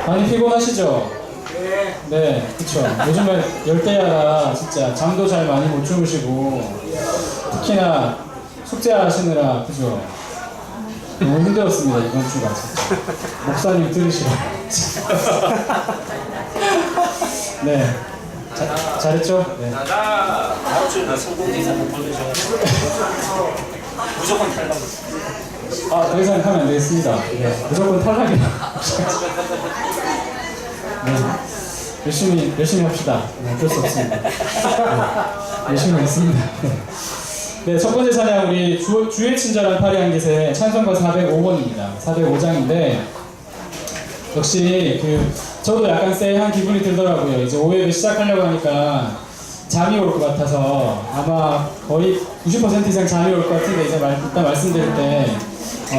많이 피곤하시죠? 네, 그쵸. 요즘에 열대야라 진짜 잠도 잘 많이 못 주무시고 특히나 숙제하시느라 그죠? 너무 힘들었습니다 이번 주가 진짜. 목사님 들으시라. 네, 잘했죠? 네. 다음 주에 나 성공대사 못 보내줘. 무조건 탈락. 아, 더 이상 하면 안 되겠습니다. 네, 무조건 탈락이다. 네, 열심히 합시다. 네, 어쩔 수 없습니다. 네, 열심히 했습니다. 네, 첫 번째 찬양 우리 주의 친절한 파리 한깃의 찬송가 405번입니다. 405장인데 역시 저도 약간 쎄한 기분이 들더라고요. 이제 5회를 시작하려고 하니까 잠이 올 것 같아서 아마 거의 90% 이상 잠이 올 것 같은데 이제 일단 말씀드릴 때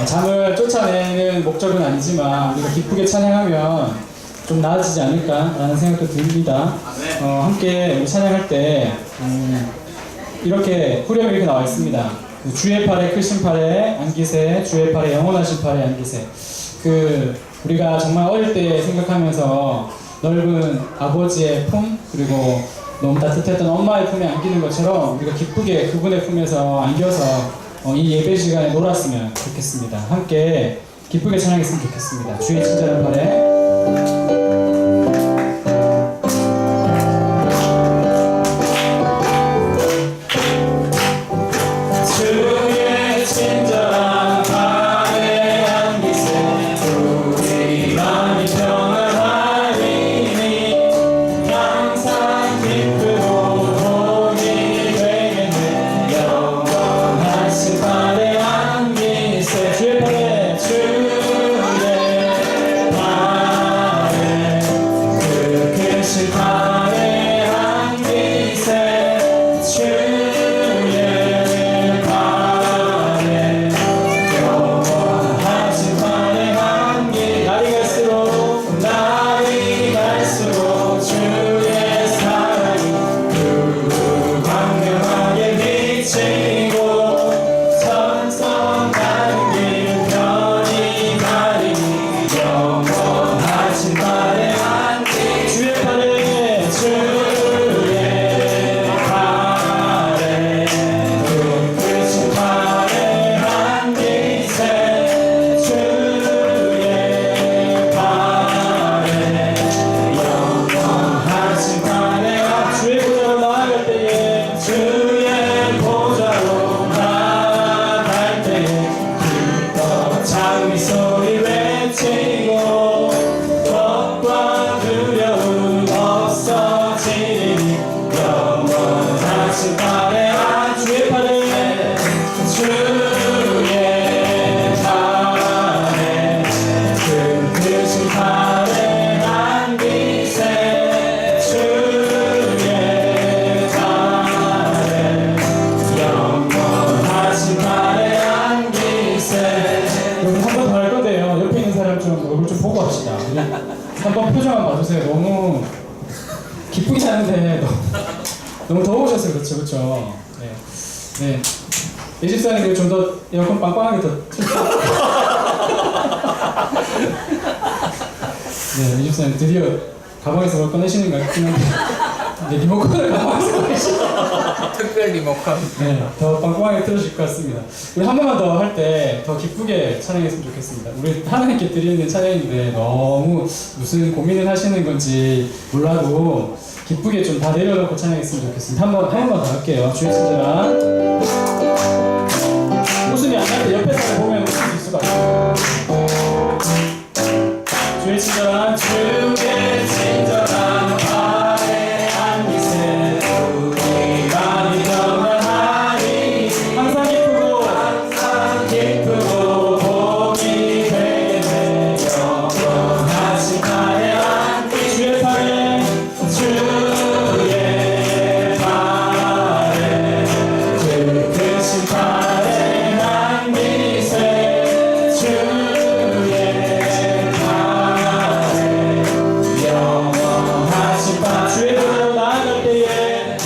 잠을 쫓아내는 목적은 아니지만 우리가 기쁘게 찬양하면 좀 나아지지 않을까라는 생각도 듭니다. 함께 우리 찬양할 때 이렇게 후렴이 이렇게 나와 있습니다. 주의 팔에 크신 팔에 안기세, 주의 팔에 영원하신 팔에 안기세. 우리가 정말 어릴 때 생각하면서 넓은 아버지의 품 그리고 너무 따뜻했던 엄마의 품에 안기는 것처럼 우리가 기쁘게 그분의 품에서 안겨서 이 예배 시간에 놀았으면 좋겠습니다. 함께 기쁘게 찬양했으면 좋겠습니다. 주의 친절한 팔에 한번 표정만 봐주세요. 너무 기쁘지 않은데 너무 더우셔서 그렇죠. 네. 네. 내 집사님 좀 더 에어컨 빵빵하게 더 틀어주세요. 네, 내 집사님 드디어 가방에서 뭘 꺼내시는 것 같긴 한데 네, 리모컨을 가방에서 꺼내시죠. 특별 리모컨. 네, 더 빵빵하게 틀어주실 것 같습니다. 우리 한 번만 더 할 때 더 기쁘게 찬양했으면 좋겠습니다. 우리 하나님께 드리는 찬양인데 너무 무슨 고민을 하시는 건지 몰라도 기쁘게 좀 다 내려놓고 찬양했으면 좋겠습니다. 한 번만 더 할게요. 주의 친절한 웃음이 안 날 때 옆에 사람 보면 웃을 수 있을 것 같아요. 주의 친절한 팔에 안기세 우리 마음이 평안하리 항상 기쁘고 복이 되겠네 영원하신 팔에 안기 주의 팔에 그 크신 팔에 안기세 주의 영원하신 바 주의 보좌로 나아갈 때에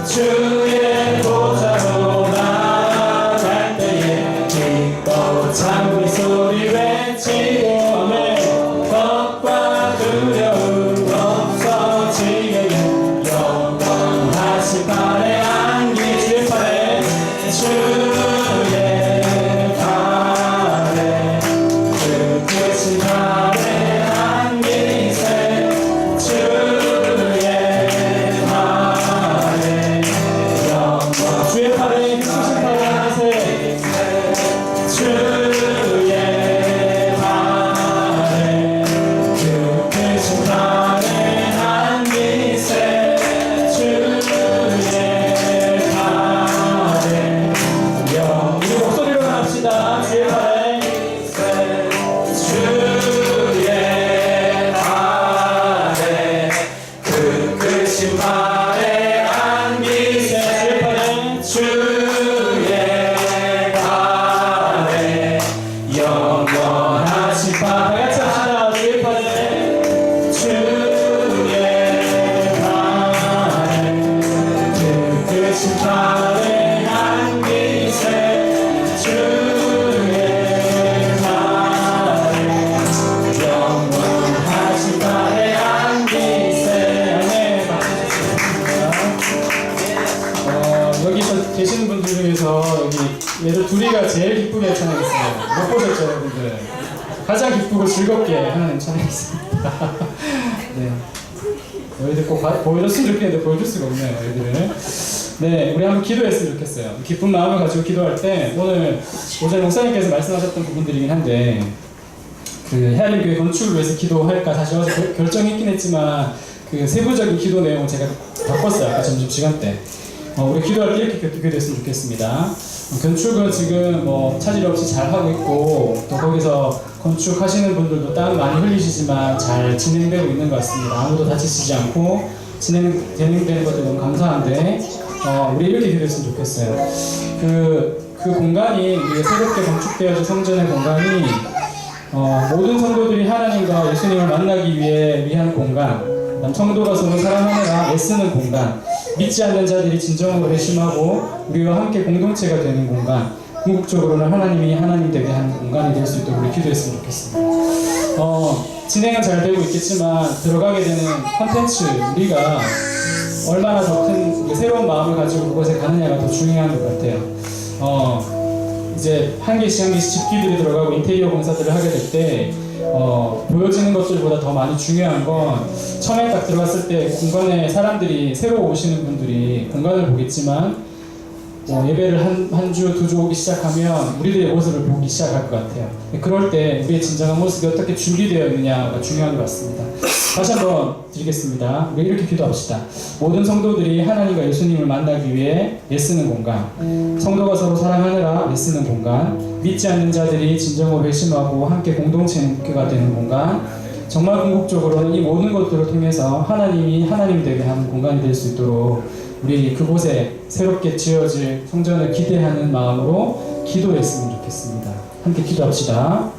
주의 보좌로 나아갈 때에 기뻐 장구리 소리 외치고 겁과 두려움 합시다. 주의 팔에 주의 팔에 그 크신 팔에 안기세. 주의 팔에 주의 팔에 영원하신 팔. 다 같이 합시다. 주의 팔에 주의 팔에 그 크신 팔에 안기세. 주의 팔에 영원하신 팔에 안기세. 아멘. 맞으셨습니다. 여기서 계시는 분들 중에서 여기 얘들 둘이가 제일 기쁘게 찬양했어요. 못 보셨죠, 여러분들? 가장 기쁘고 즐겁게 하는 찬양했습니다. 네. 너희들 꼭 보여줬으면 좋겠는데 보여줄 수가 없네요, 얘들을. 네, 우리 한번 기도했으면 좋겠어요. 기쁜 마음을 가지고 기도할 때 오늘 오전 목사님께서 말씀하셨던 부분들이긴 한데 그 헤아림교회 건축을 위해서 기도할까 사실 어제 결정했긴 했지만 그 세부적인 기도 내용을 제가 바꿨어요. 아까 점심시간 때. 우리 기도할 때 이렇게 기도했으면 좋겠습니다. 건축은 지금 뭐 차질 없이 잘 하고 있고 또 거기서 건축하시는 분들도 땀 많이 흘리시지만 잘 진행되고 있는 것 같습니다. 아무도 다치시지 않고 진행되는 것도 너무 감사한데 우리 이렇게 기도했으면 좋겠어요. 그 공간이 우리가 새롭게 건축되어진 성전의 공간이 모든 성도들이 하나님과 예수님을 만나기 위한 공간, 성도가 서로 사랑하느라 애쓰는 공간, 믿지 않는 자들이 진정으로 회심하고 우리와 함께 공동체가 되는 공간, 궁극적으로는 하나님이 하나님 되게 하는 공간이 될 수 있도록 우리 기도했으면 좋겠습니다. 진행은 잘 되고 있겠지만 들어가게 되는 컨텐츠, 우리가 얼마나 더 큰 새로운 마음을 가지고 그곳에 가느냐가 더 중요한 것 같아요. 이제 한 개씩 집기들이 들어가고 인테리어 공사들을 하게 될 때 보여지는 것들보다 더 많이 중요한 건 처음에 딱 들어갔을 때 공간에 사람들이 새로 오시는 분들이 공간을 보겠지만 예배를 한 주, 두 주 오기 시작하면 우리들의 모습을 보기 시작할 것 같아요. 그럴 때 우리의 진정한 모습이 어떻게 준비되어 있느냐가 중요한 것 같습니다. 다시 한번 드리겠습니다. 우리 이렇게 기도합시다. 모든 성도들이 하나님과 예수님을 만나기 위해 애쓰는 공간, 성도가 서로 사랑하느라 애쓰는 공간, 믿지 않는 자들이 진정으로 회심하고 함께 공동체가 되는 공간, 정말 궁극적으로는 이 모든 것들을 통해서 하나님이 하나님 되게 하는 공간이 될 수 있도록 우리 그곳에 새롭게 지어질 성전을 기대하는 마음으로 기도했으면 좋겠습니다. 함께 기도합시다.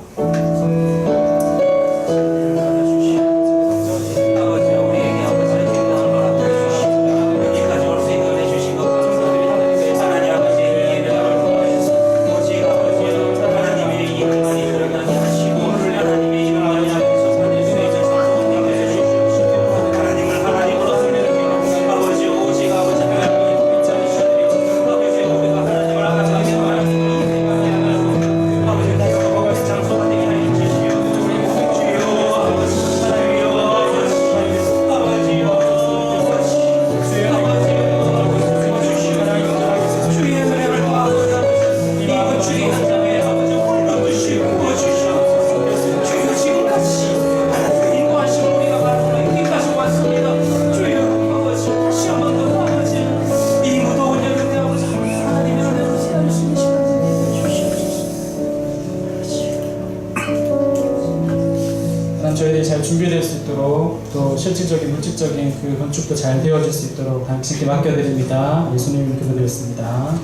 저희들이 잘 준비될 수 있도록 또 실질적인 물질적인 그 건축도 잘 되어질 수 있도록 당신께 맡겨드립니다. 예수님 기도드렸습니다.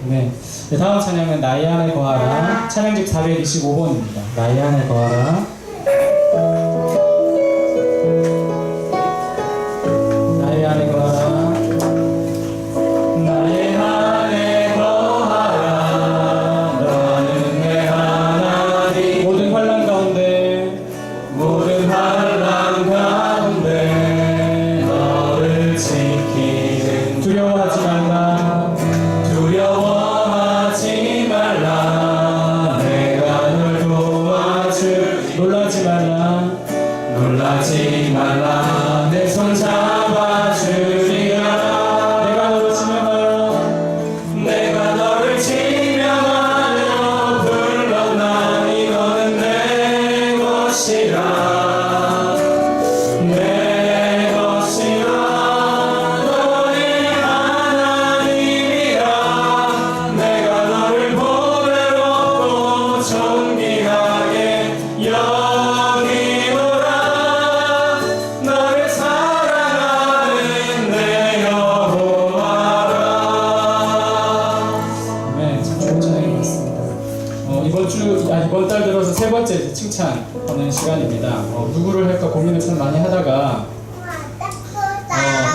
네. 다음 찬양은 나의 안에 거하라. 찬양집 425번입니다. 나의 안에 거하라. 나의 안에 거하라. 나의 안에 거하라. 너는 내 하나님. 모든 환난 가운데 너를 지키는 두려워하지 말라 내가 널 도와줄 이번 달 들어서 세 번째 이제 칭찬하는 시간입니다. 누구를 할까 고민을 참 많이 하다가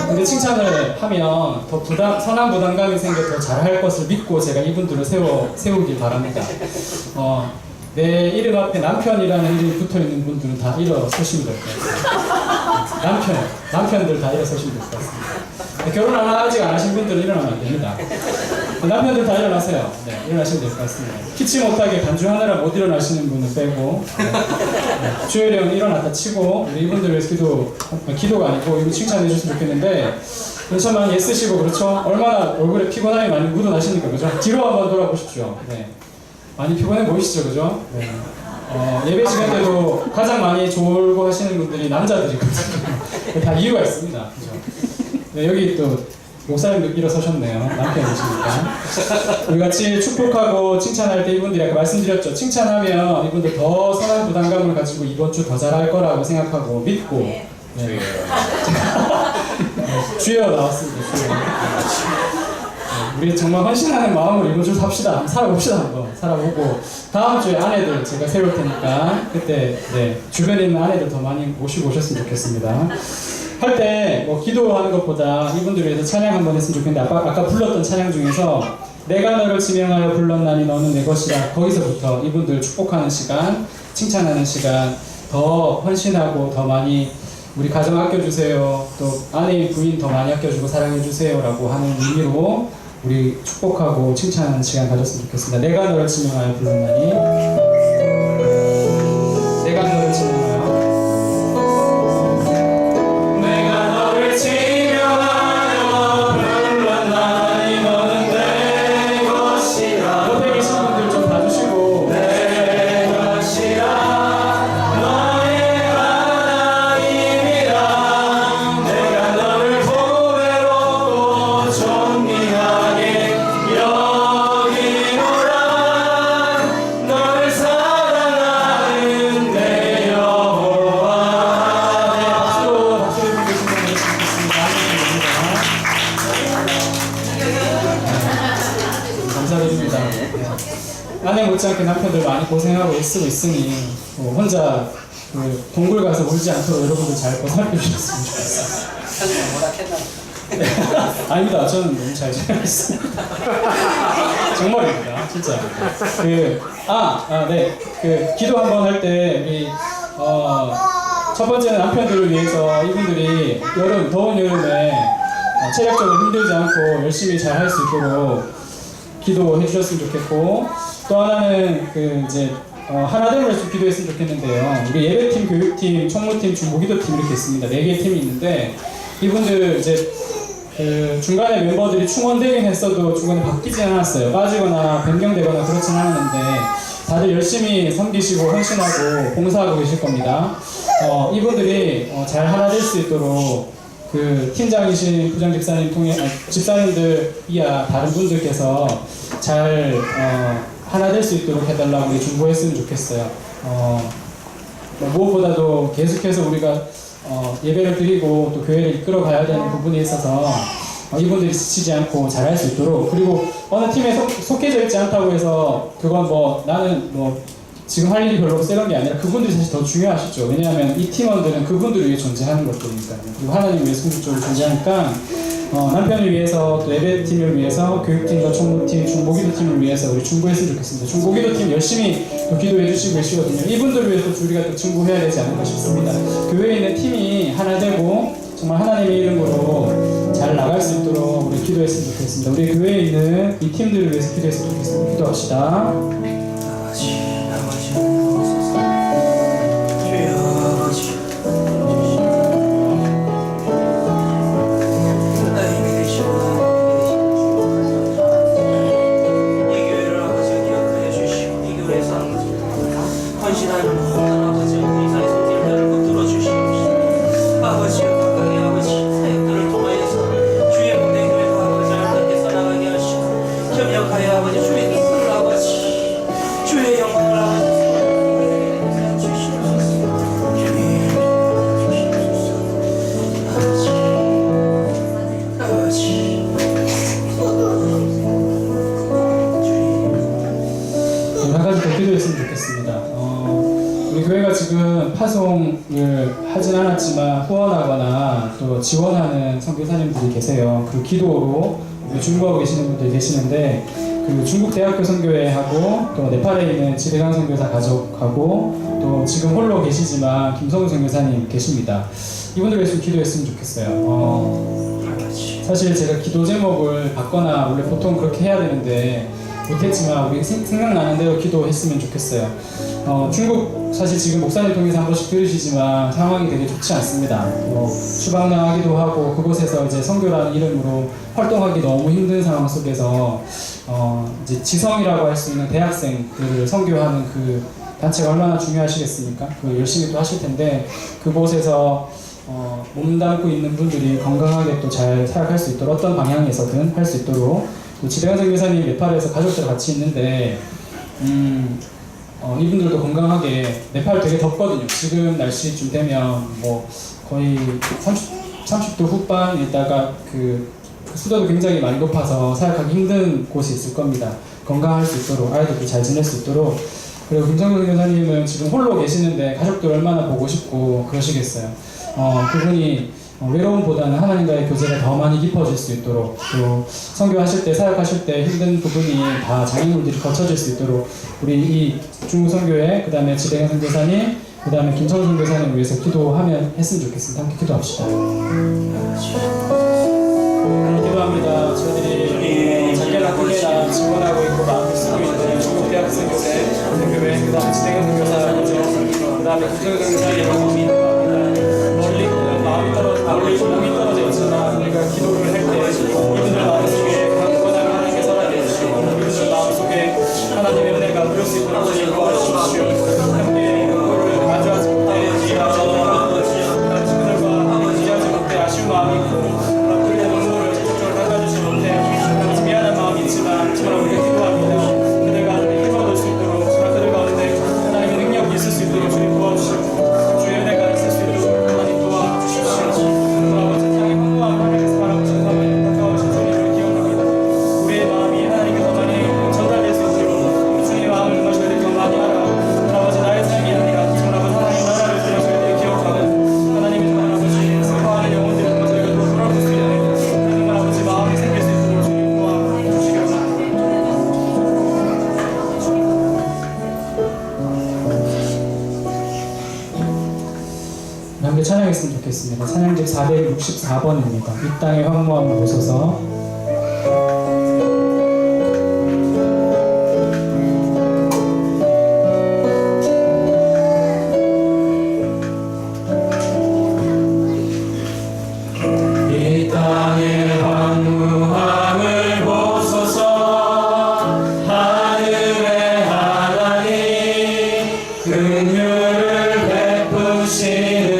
근데 칭찬을 하면 더 선한 부담감이 생겨 더 잘할 것을 믿고 제가 이분들을 세우길 바랍니다. 내 이름 앞에 남편이라는 이름이 붙어 있는 분들은 다 일어서시면 될 것 같아요. 남편들 다 일어서시면 될 것 같습니다. 결혼 아직 안 하신 분들은 일어나면 안 됩니다. 남편들 다 일어나세요. 네, 일어나시면 될 것 같습니다. 피치 못하게 간주하느라 못 일어나시는 분은 빼고 주열이 형 일어났다 치고 우리 이분들 위해서 기도가 아니고 이거 칭찬해 주셨으면 좋겠는데 참 많이 애쓰시고 그렇죠? 얼마나 얼굴에 피곤함이 많이 묻어나시니까 그죠? 뒤로 한번 돌아보십시오. 네. 많이 피곤해 보이시죠, 그죠? 네. 예배 시간 때도 가장 많이 졸고 하시는 분들이 남자들이거든요. 다 이유가 있습니다. 그죠? 네, 여기 또 목사님도 일어서셨네요. 남편이시니까. 우리 같이 축복하고 칭찬할 때 이분들이 아까 말씀드렸죠. 칭찬하면 이분들 더 선한 부담감을 가지고 이번 주 더 잘할 거라고 생각하고 믿고. 네. 주여 나왔습니다. 주여. 우리 정말 헌신하는 마음으로 이번 주 삽시다. 살아봅시다. 한번 살아보고 다음 주에 아내들 제가 세울 테니까 그때 주변에 있는 아내들 더 많이 모시고 오셨으면 좋겠습니다. 할 때 뭐 기도하는 것보다 이분들을 위해서 찬양 한번 했으면 좋겠는데 아까 불렀던 찬양 중에서 내가 너를 지명하여 불렀나니 너는 내 것이라 거기서부터 이분들 축복하는 시간, 칭찬하는 시간 더 헌신하고 더 많이 우리 가정 아껴주세요. 또 아내인 부인 더 많이 아껴주고 사랑해주세요 라고 하는 의미로 우리 축복하고 칭찬하는 시간 가졌으면 좋겠습니다. 내가 너를 지명하여 불렀나니 내가 너를 지명하여 아내 못지않게 남편들 많이 고생하고 애쓰고 있으니 혼자 동굴 가서 울지 않도록 여러분들 잘 보살펴 주셨으면 좋겠어요. 아닙니다. 저는 너무 잘 지내고 있습니다. 정말입니다. 진짜. 기도 한번 할 때 우리 첫 번째는 남편들을 위해서 이분들이 더운 여름에 체력적으로 힘들지 않고 열심히 잘 할 수 있도록 기도해 주셨으면 좋겠고 또 하나는 하나됨을 좀 기도했으면 좋겠는데요. 우리 예배팀, 교육팀, 총무팀, 중보기도팀 이렇게 있습니다. 4개의 팀이 있는데 이분들 중간에 멤버들이 충원되긴 했어도 중간에 바뀌지 않았어요. 빠지거나 변경되거나 그렇진 않았는데 다들 열심히 섬기시고 헌신하고 봉사하고 계실 겁니다. 이분들이 잘 하나 될 수 있도록 팀장이신 부장 집사님 집사님들 이하 다른 분들께서 잘 하나 될 수 있도록 해달라고 우리 중보했으면 좋겠어요. 무엇보다도 계속해서 우리가 예배를 드리고 또 교회를 이끌어 가야 되는 부분에 있어서 이분들이 지치지 않고 잘할 수 있도록 그리고 어느 팀에 속해져 있지 않다고 해서 그건 나는 지금 할 일이 별로 없어 이런 게 아니라 그분들이 사실 더 중요하시죠. 왜냐하면 이 팀원들은 그분들을 위해 존재하는 것들이니까요. 그리고 하나님 위해 궁극적으로 존재하니까 남편을 위해서 또 예배팀을 위해서 교육팀과 총무팀, 중보기도팀을 위해서 우리 중보했으면 좋겠습니다. 중보기도팀 열심히 또 기도해 주시고 계시거든요. 이분들을 위해서 또 우리가 또 중보해야 되지 않을까 싶습니다. 교회에 있는 팀이 하나 되고 정말 하나님의 이름으로 잘 나갈 수 있도록 우리 기도했으면 좋겠습니다. 우리 교회에 있는 이 팀들을 위해서 기도했으면 좋겠습니다. 기도합시다. 기도했으면 좋겠습니다. 우리 교회가 지금 파송을 하진 않았지만 후원하거나 또 지원하는 선교사님들이 계세요. 그 기도로 중국하고 계시는 분들이 계시는데 그 중국 대학교 선교회하고 또 네팔에 있는 지대강 선교사 가족하고 또 지금 홀로 계시지만 김성우 선교사님 계십니다. 이분들 위해서 기도했으면 좋겠어요. 사실 제가 기도 제목을 받거나 원래 보통 그렇게 해야 되는데 못했지만 우리 생각나는 대로 기도했으면 좋겠어요. 중국 사실 지금 목사님 통해서 한 번씩 들으시지만 상황이 되게 좋지 않습니다. 추방당하기도 하고 그곳에서 이제 선교라는 이름으로 활동하기 너무 힘든 상황 속에서 이제 지성이라고 할 수 있는 대학생들을 선교하는 그 단체가 얼마나 중요하시겠습니까? 그 열심히 또 하실 텐데 그곳에서 몸담고 있는 분들이 건강하게 또 잘 살아갈 수 있도록 어떤 방향에서든 할 수 있도록 또 지대강 선교사님 네팔에서 가족들 같이 있는데 이분들도 건강하게 네팔 되게 덥거든요. 지금 날씨쯤 되면 뭐 거의 30도 후반에다가 그 수도도 굉장히 많이 높아서 사역하기 힘든 곳이 있을 겁니다. 건강할 수 있도록 아이들도 잘 지낼 수 있도록. 그리고 김성근 교사님은 지금 홀로 계시는데 가족들 얼마나 보고 싶고 그러시겠어요. 그분이 외로움보다는 하나님과의 교제가 더 많이 깊어질 수 있도록 또 선교하실 때 사역하실 때 힘든 부분이 다 장애물들이 거쳐질 수 있도록 우리 이 중국 선교회 그 다음에 지대강 선교사님 그 다음에 김성우 선교사님 위해서 기도하면 했으면 좋겠습니다. 함께 기도합시다. 기도합니다. 저희들이 작게나 크게나 지원하고 있고 마음을 쓰고 있는 중국 대학 선교회 그 다음에 지대강 선교사 그 다음에 김성우 선교사님 몸이 떨어져 있지만 우리가 기도를 할 때 이분들 마음속에 강건한 하나님의 사랑이 주시고 이분들 마음속에 하나님의 은혜가 누릴 수 있도록 주님 도와주십시오. 함께 이거를 마주하지 못해 친구들과 함께하지 못해 아쉬운 마음이 있고 그들의 눈물을 적극적으로 닦아주지 못해 미안한 마음이 있지만 정말 우리가 기도합니다. 그들과 하나님 힘을 얻을 수 있도록 정말 그들 가운데 하나님의 능력이 있을 수 있도록 주님 도와주시고 주의 은혜가 있을 수 있도록 하나님 도와주십시오. 함께 찬양했으면 좋겠습니다. 찬양집 464번입니다. 이 땅의 황무함을 보소서. 이 땅의 황무함을 보소서. 하늘의 하나님 긍휼을 베푸시는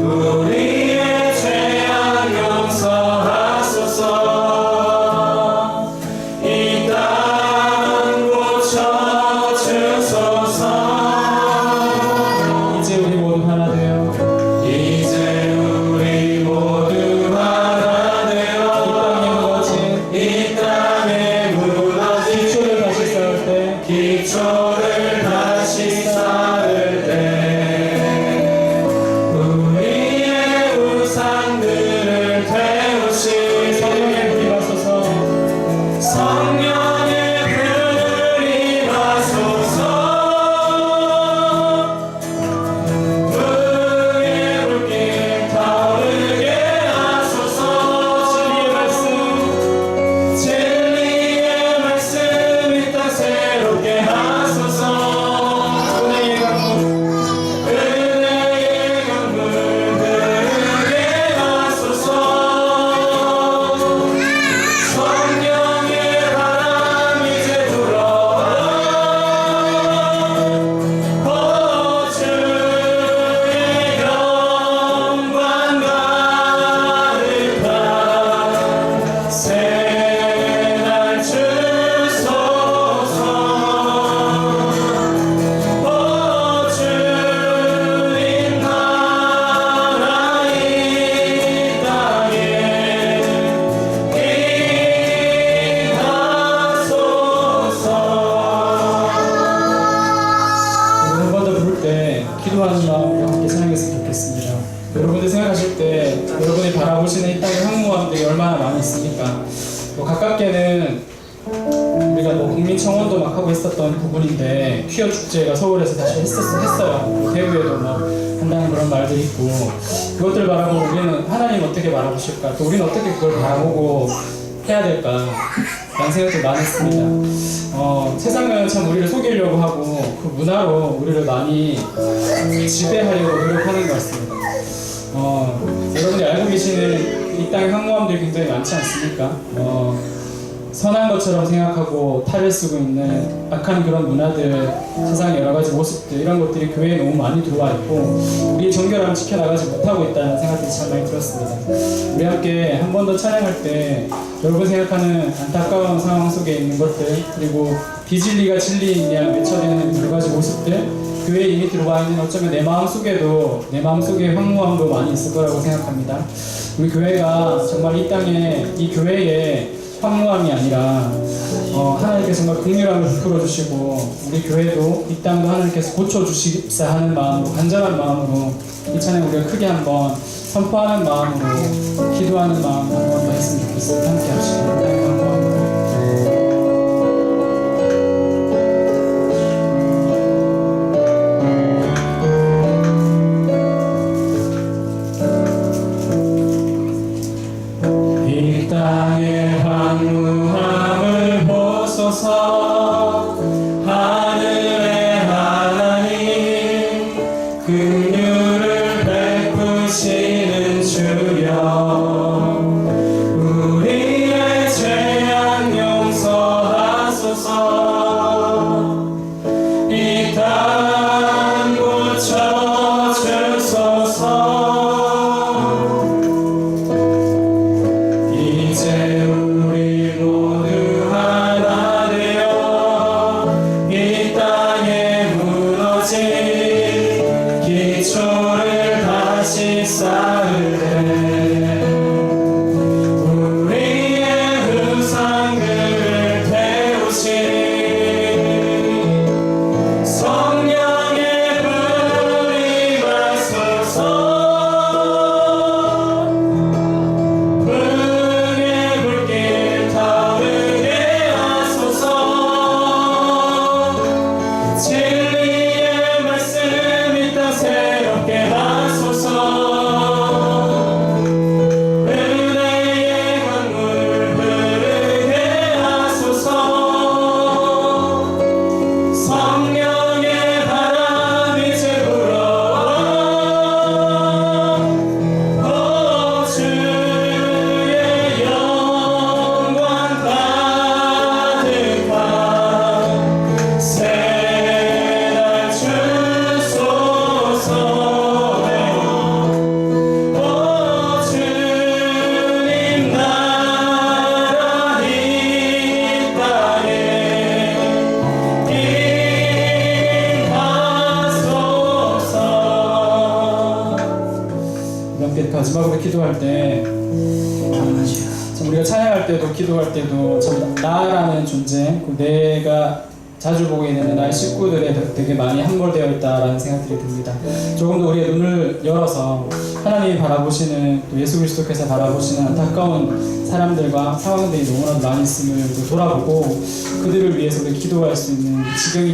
우리의 죄악 용서하소서. 이 땅 고쳐주소서. 이제 우리 모두 하나 되어 이제 우리 모두 하나 되어 이 땅에 무너진 기초를 다시 쌓을 때 하소서. 뭐 가깝게는 우리가 뭐 국민청원도 막 하고 했었던 부분인데 퀴어 축제가 서울에서 다시 했어요. 뭐 대구에도 뭐 한다는 그런 말들이 있고 그것들 바라보고 우리는 하나님 어떻게 바라보실까? 또 우리는 어떻게 그걸 바라보고 해야 될까? 라는 생각도 많이 했습니다. 세상은 참 우리를 속이려고 하고 그 문화로 우리를 많이 지배하려고 노력하는 것 같습니다. 여러분이 알고 계시는 이 땅의 황무함들이 굉장히 많지 않습니까? 선한 것처럼 생각하고 탈을 쓰고 있는 악한 그런 문화들, 세상의 여러 가지 모습들 이런 것들이 교회에 너무 많이 들어와 있고 우리의 정결함을 지켜나가지 못하고 있다는 생각이 참 많이 들었습니다. 우리 함께 한 번 더 찬양할 때 여러분 생각하는 안타까운 상황 속에 있는 것들 그리고 비진리가 진리인 양 외쳐지는 여러 가지 모습들 교회에 이미 들어와 있는 어쩌면 내 마음 속에 황무함도 많이 있을 거라고 생각합니다. 우리 교회가 정말 이 땅에 이 교회에 황무함이 아니라 하나님께서 정말 긍휼함을 베풀어 주시고 우리 교회도 이 땅도 하나님께서 고쳐주시사 하는 마음으로 간절한 마음으로 이 찬양 우리가 크게 한번 선포하는 마음으로 기도하는 마음 한번 더 했으면 좋겠습니다. 함께 합시다. 하나님 황무함으로 이 땅의 황무함을 보소서 하늘의 하나님 긍휼을 베푸시는 주여 우리의 죄악 용서하소서 이 땅 고쳐주소서 이제 우리 모두 하나 되어 이 땅에 무너진 기초를 다시 쌓을 때 우리의 후상들을 태우신 성령의 불이 마소서 진리의 말씀 이 땅 새롭게 하소서 은혜의 강물 흐르게 하소서 성령의 바람 이제 불어와 주의 영광 가득한 새날 주소서 주님 나라 이 땅에 임하소서. 함께 마지막으로 기도할 때 참 우리가 찬양할 때도 기도할 때도 참 나라는 존재 내가 자주 보고 있는 나의 식구들에 되게 많이 함몰되어 있다라는 생각들이 듭니다. 조금 더 우리의 눈을 열어서 하나님이 바라보시는 또 예수 그리스도께서 바라보시는 안타까운 사람들과 상황들이 너무나도 많이 있음을 또 돌아보고 그들을 위해서 우리 기도할 수 있는 지경이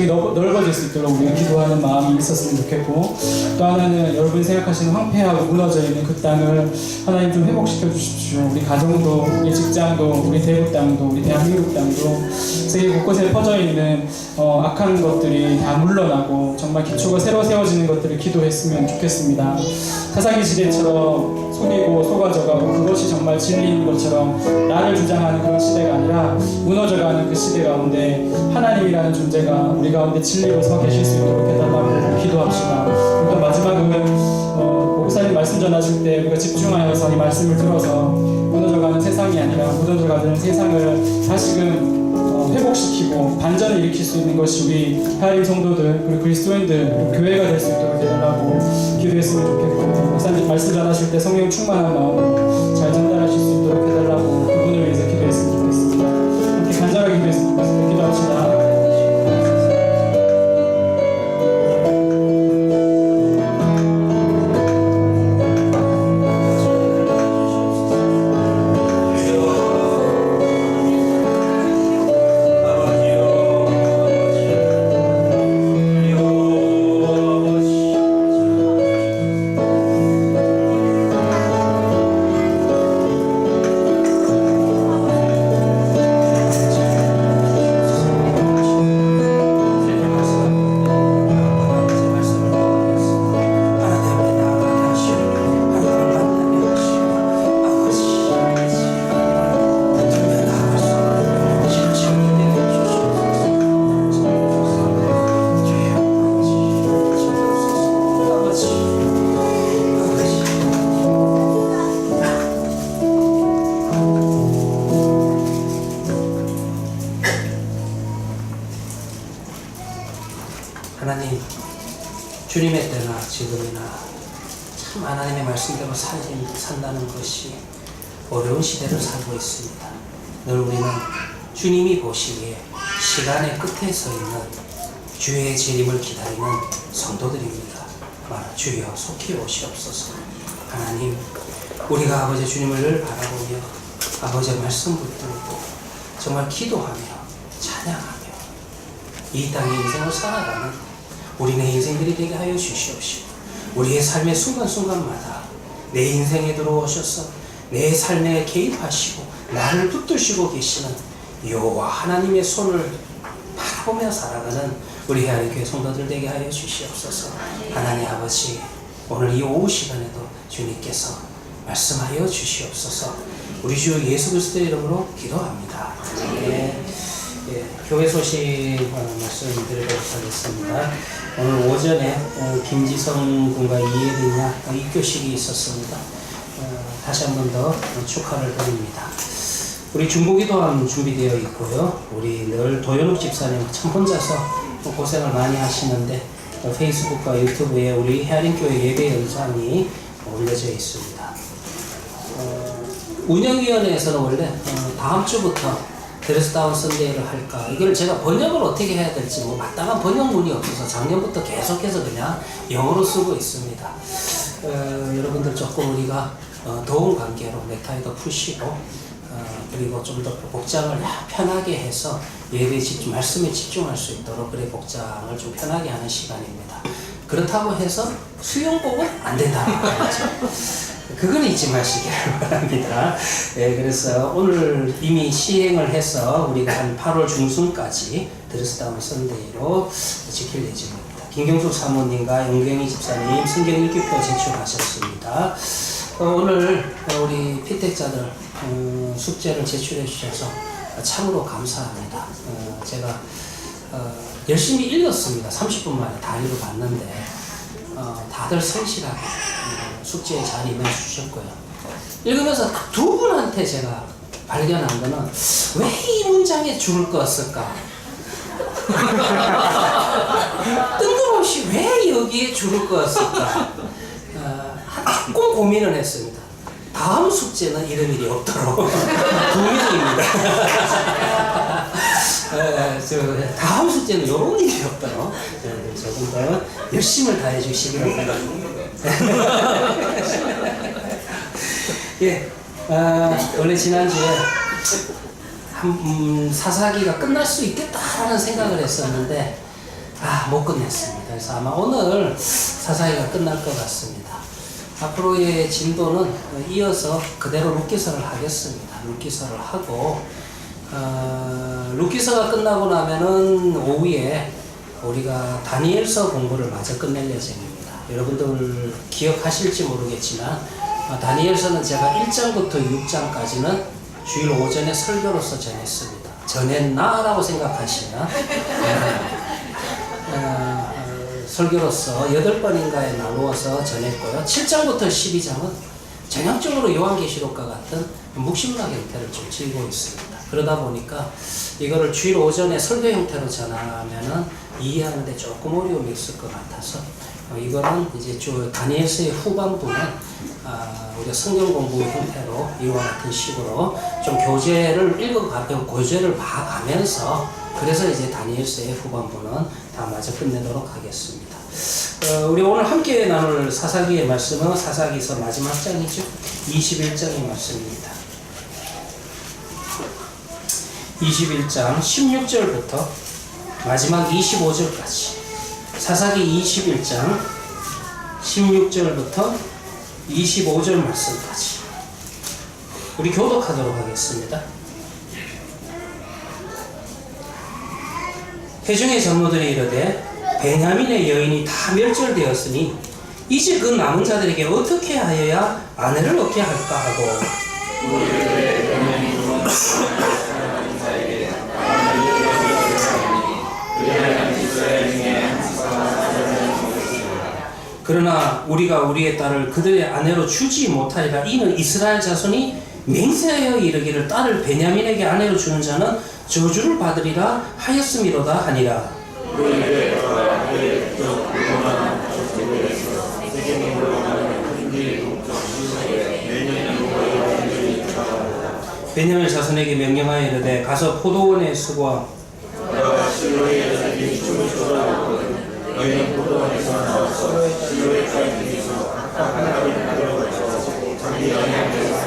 넓어질 수 있도록 우리가 기도하는 마음이 있었으면 좋겠고 또 하나는 여러분이 생각하시는 황폐하고 무너져 있는 그 땅을 하나님 좀 회복시켜 주십시오. 우리 가정도 우리 직장도 우리 대구 땅도 우리 대한민국 땅도 세계 곳곳에 퍼져 있는 악한 것들이 다 물러나고 정말 기초가 새로 세워지는 것들을 기도했으면 좋겠습니다. 사사기 시대처럼 속이고 속아져가고 그것이 정말 진리인 것처럼 나를 주장하는 그런 시대가 아니라 무너져가는 그 시대 가운데 하나님이라는 존재가 우리 가운데 진리로 서 계실 수 있도록 해달라고 기도합시다. 또 마지막은 목사님 말씀 전하실 때 우리가 집중하여서 이 말씀을 들어서 무너져가는 세상이 아니라 무너져가는 세상을 다시금 회복시키고 반전을 일으킬 수 있는 것이 우리 하나님 성도들 그리고 그리스도인들 그리고 교회가 될 수 있도록 해달라고 기도했으면 좋겠고 목사님 말씀 전하실 때 성령 충만한 마음으로 잘 전달하실 수 있도록 해달라고 그분을 위해서 기도했으면 좋겠습니다. 이렇게 간절하게 기도했으면 좋겠습니다. 기도합시다. 하나님, 주님의 때나 지금이나 참 하나님의 말씀대로 산다는 것이 어려운 시대를 살고 있습니다. 늘 우리는 주님이 보시기에 시간의 끝에 서 있는 주의 재림을 기다리는 성도들입니다. 주여 속히 오시옵소서. 하나님, 우리가 아버지 주님을 늘 바라보며 아버지의 말씀 붙들고 정말 기도하며 찬양하며 이 땅의 인생을 살아가는 우리네 인생들이 되게 하여 주시옵시고, 우리의 삶의 순간순간마다 내 인생에 들어오셔서 내 삶에 개입하시고 나를 붙드시고 계시는 여호와 하나님의 손을 바라보며 살아가는 우리 헤아린 교회 성도들 되게 하여 주시옵소서. 하나님 아버지, 오늘 이 오후 시간에도 주님께서 말씀하여 주시옵소서. 우리 주 예수 그리스도의 이름으로 기도합니다. 교회 소식 말씀드리도록 하겠습니다. 오늘 오전에 김지성 군과 이예빈 양 입교식이 있었습니다. 다시 한 번 더 축하를 드립니다. 우리 중보기도함 준비되어 있고요. 우리 늘 도현욱 집사님 참 혼자서 고생을 많이 하시는데 페이스북과 유튜브에 우리 헤아린교회 예배 영상이 올려져 있습니다. 운영위원회에서는 원래 다음 주부터 드레스다운 선데이를 할까, 이걸 제가 번역을 어떻게 해야 될지 마땅한 번역문이 없어서 작년부터 계속해서 그냥 영어로 쓰고 있습니다. 여러분들 조금 우리가 더운 관계로 넥타이도 푸시고 그리고 좀 더 복장을 편하게 해서 예배에 말씀에 집중할 수 있도록 그래 복장을 좀 편하게 하는 시간입니다. 그렇다고 해서 수영복은 안 된다. 그건 잊지 마시길 바랍니다. 그래서 오늘 이미 시행을 해서 우리가 한 8월 중순까지 드레스다운 선데이로 지킬 예정입니다. 김경숙 사모님과 영경희 집사님 성경 읽기표 제출하셨습니다. 오늘 우리 피택자들 숙제를 제출해 주셔서 참으로 감사합니다. 제가 열심히 읽었습니다. 30분 만에 다 읽어봤는데 다들 성실하게 숙제에 잘 임해주셨고요. 읽으면서 두 분한테 제가 발견한 거는 왜 이 문장에 줄을 그었을까? 뜬금없이 왜 여기에 줄을 그었을까? 조금 고민을 했습니다. 다음 숙제는 이런 일이 없도록 동의입니다. 다음 숙제는 이런 일이 없도록 조금 더 열심을 다해 주시기를 바랍니다. 예, 원래 지난주에 사사기가 끝날 수 있겠다라는 생각을 했었는데 못 끝냈습니다. 그래서 아마 오늘 사사기가 끝날 것 같습니다. 앞으로의 진도는 이어서 그대로 룻기서를 하겠습니다. 룻기서를 하고 룻기서가 끝나고 나면은 오후에 우리가 다니엘서 공부를 마저 끝낼 예정입니다. 여러분들 기억하실지 모르겠지만 다니엘서는 제가 1장부터 6장까지는 주일 오전에 설교로서 전했습니다. 전했나라고 생각하시면 설교로서 8번인가에 나누어서 전했고요. 7장부터 12장은 전형적으로 요한계시록과 같은 묵시문학 형태를 좀 쥐고 있습니다. 그러다 보니까 이거를 주일 오전에 설교 형태로 전하면은 이해하는데 조금 어려움이 있을 것 같아서 이거는 이제 다니엘서의 후반부는 우리가 성경 공부 형태로 이와 같은 식으로 좀 교재를 봐가면서 그래서 이제 다니엘서의 후반부는 다 마저 끝내도록 하겠습니다. 우리 오늘 함께 나눌 사사기의 말씀은 사사기서 마지막 장이죠. 21장의 말씀입니다. 21장 16절부터 마지막 25절까지 사사기 21장 16절부터 25절 말씀까지 우리 교독하도록 하겠습니다. 회중의 장로들이 이르되 베냐민의 여인이 다 멸절되었으니 이제 그 남은 자들에게 어떻게 하여야 아내를 얻게 할까 하고 그러나 우리가 우리의 딸을 그들의 아내로 주지 못하리라. 이는 이스라엘 자손이 맹세하여 이르기를 딸을 베냐민에게 아내로 주는 자는 저주를 받으리라 하였음이로다 하니라. 베냐민 자손에게 명령하여 이르되 가서 포도원에 수고하 너가 실로에 자기 춤을 춰라거든 너희는 포도원에서 나와서 실로에 자기에서 각각 하나를 만들어가지고 자기 영향에서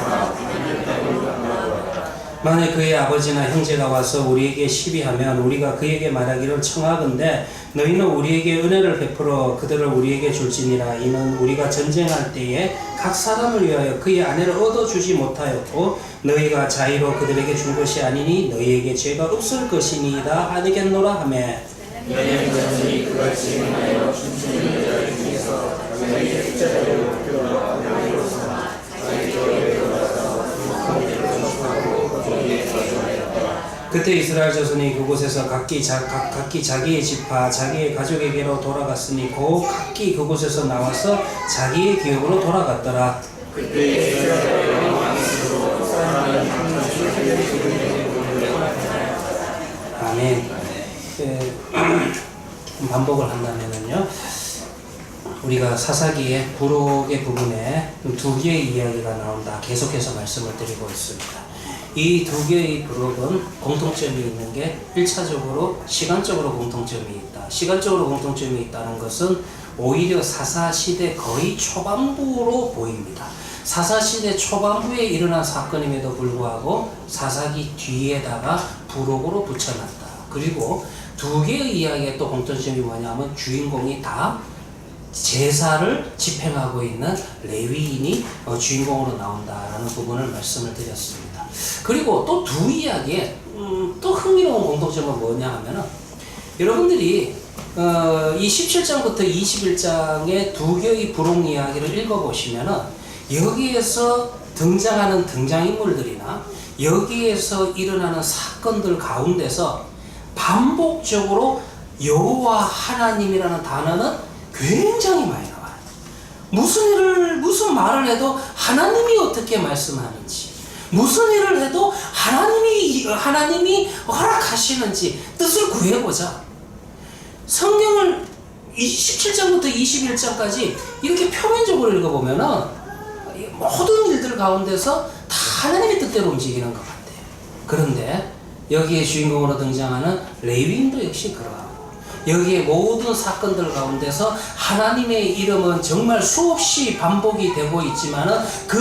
만일 그의 아버지나 형제가 와서 우리에게 시비하면 우리가 그에게 말하기를 청하건대 너희는 우리에게 은혜를 베풀어 그들을 우리에게 줄지니라. 이는 우리가 전쟁할 때에 각 사람을 위하여 그의 아내를 얻어주지 못하였고 너희가 자의로 그들에게 준 것이 아니니 너희에게 죄가 없을 것이니이다 하겠노라 하매 너희는 전쟁이 그같이 행하여 춤추는 자들 중에서 자기의 숫자대로 들어가 나이로서나 자기 교회에 들어가서 그때 이스라엘 자손이 그곳에서 각기 자기의 집화 자기의 가족에게로 돌아갔으니 곧 각기 그곳에서 나와서 자기의 기업으로 돌아갔더라. 그때 이스라엘의 왕으로 사람은 항상 아멘. 좀 반복을 한다면은요, 우리가 사사기의 부록의 부분에 두 개의 이야기가 나온다. 계속해서 말씀을 드리고 있습니다. 이 두 개의 부록은 공통점이 있는 게 1차적으로 시간적으로 공통점이 있다. 시간적으로 공통점이 있다는 것은 오히려 사사시대 거의 초반부로 보입니다. 사사시대 초반부에 일어난 사건임에도 불구하고 사사기 뒤에다가 부록으로 붙여놨다. 그리고 두 개의 이야기의 또 공통점이 뭐냐면 주인공이 다 제사를 집행하고 있는 레위인이 주인공으로 나온다라는 부분을 말씀을 드렸습니다. 그리고 또 두 이야기에 또 흥미로운 공통점은 뭐냐 하면은 여러분들이 이 17장부터 21장의 두 개의 부록 이야기를 읽어보시면은 여기에서 등장하는 등장인물들이나 여기에서 일어나는 사건들 가운데서 반복적으로 여호와 하나님이라는 단어는 굉장히 많이 나와요. 무슨 말을 해도 하나님이 어떻게 말씀하는지, 무슨 일을 해도 하나님이 허락하시는지 뜻을 구해보자. 성경을 17장부터 21장까지 이렇게 표면적으로 읽어보면은 모든 일들 가운데서 다 하나님의 뜻대로 움직이는 것 같아요. 그런데 여기에 주인공으로 등장하는 레위인도 역시 그러하고, 여기에 모든 사건들 가운데서 하나님의 이름은 정말 수없이 반복이 되고 있지만은 그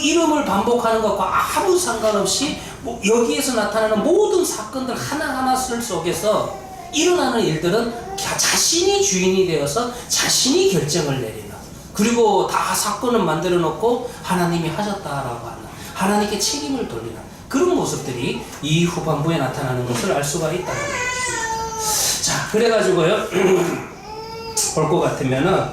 이름을 반복하는 것과 아무 상관없이 여기에서 나타나는 모든 사건들 하나하나 속에서 일어나는 일들은 자신이 주인이 되어서 자신이 결정을 내리는, 그리고 다 사건을 만들어 놓고 하나님이 하셨다라고 하는, 하나님께 책임을 돌리는 그런 모습들이 이 후반부에 나타나는 것을 알 수가 있다는 거죠. 자, 그래가지고요, 볼 것 같으면은,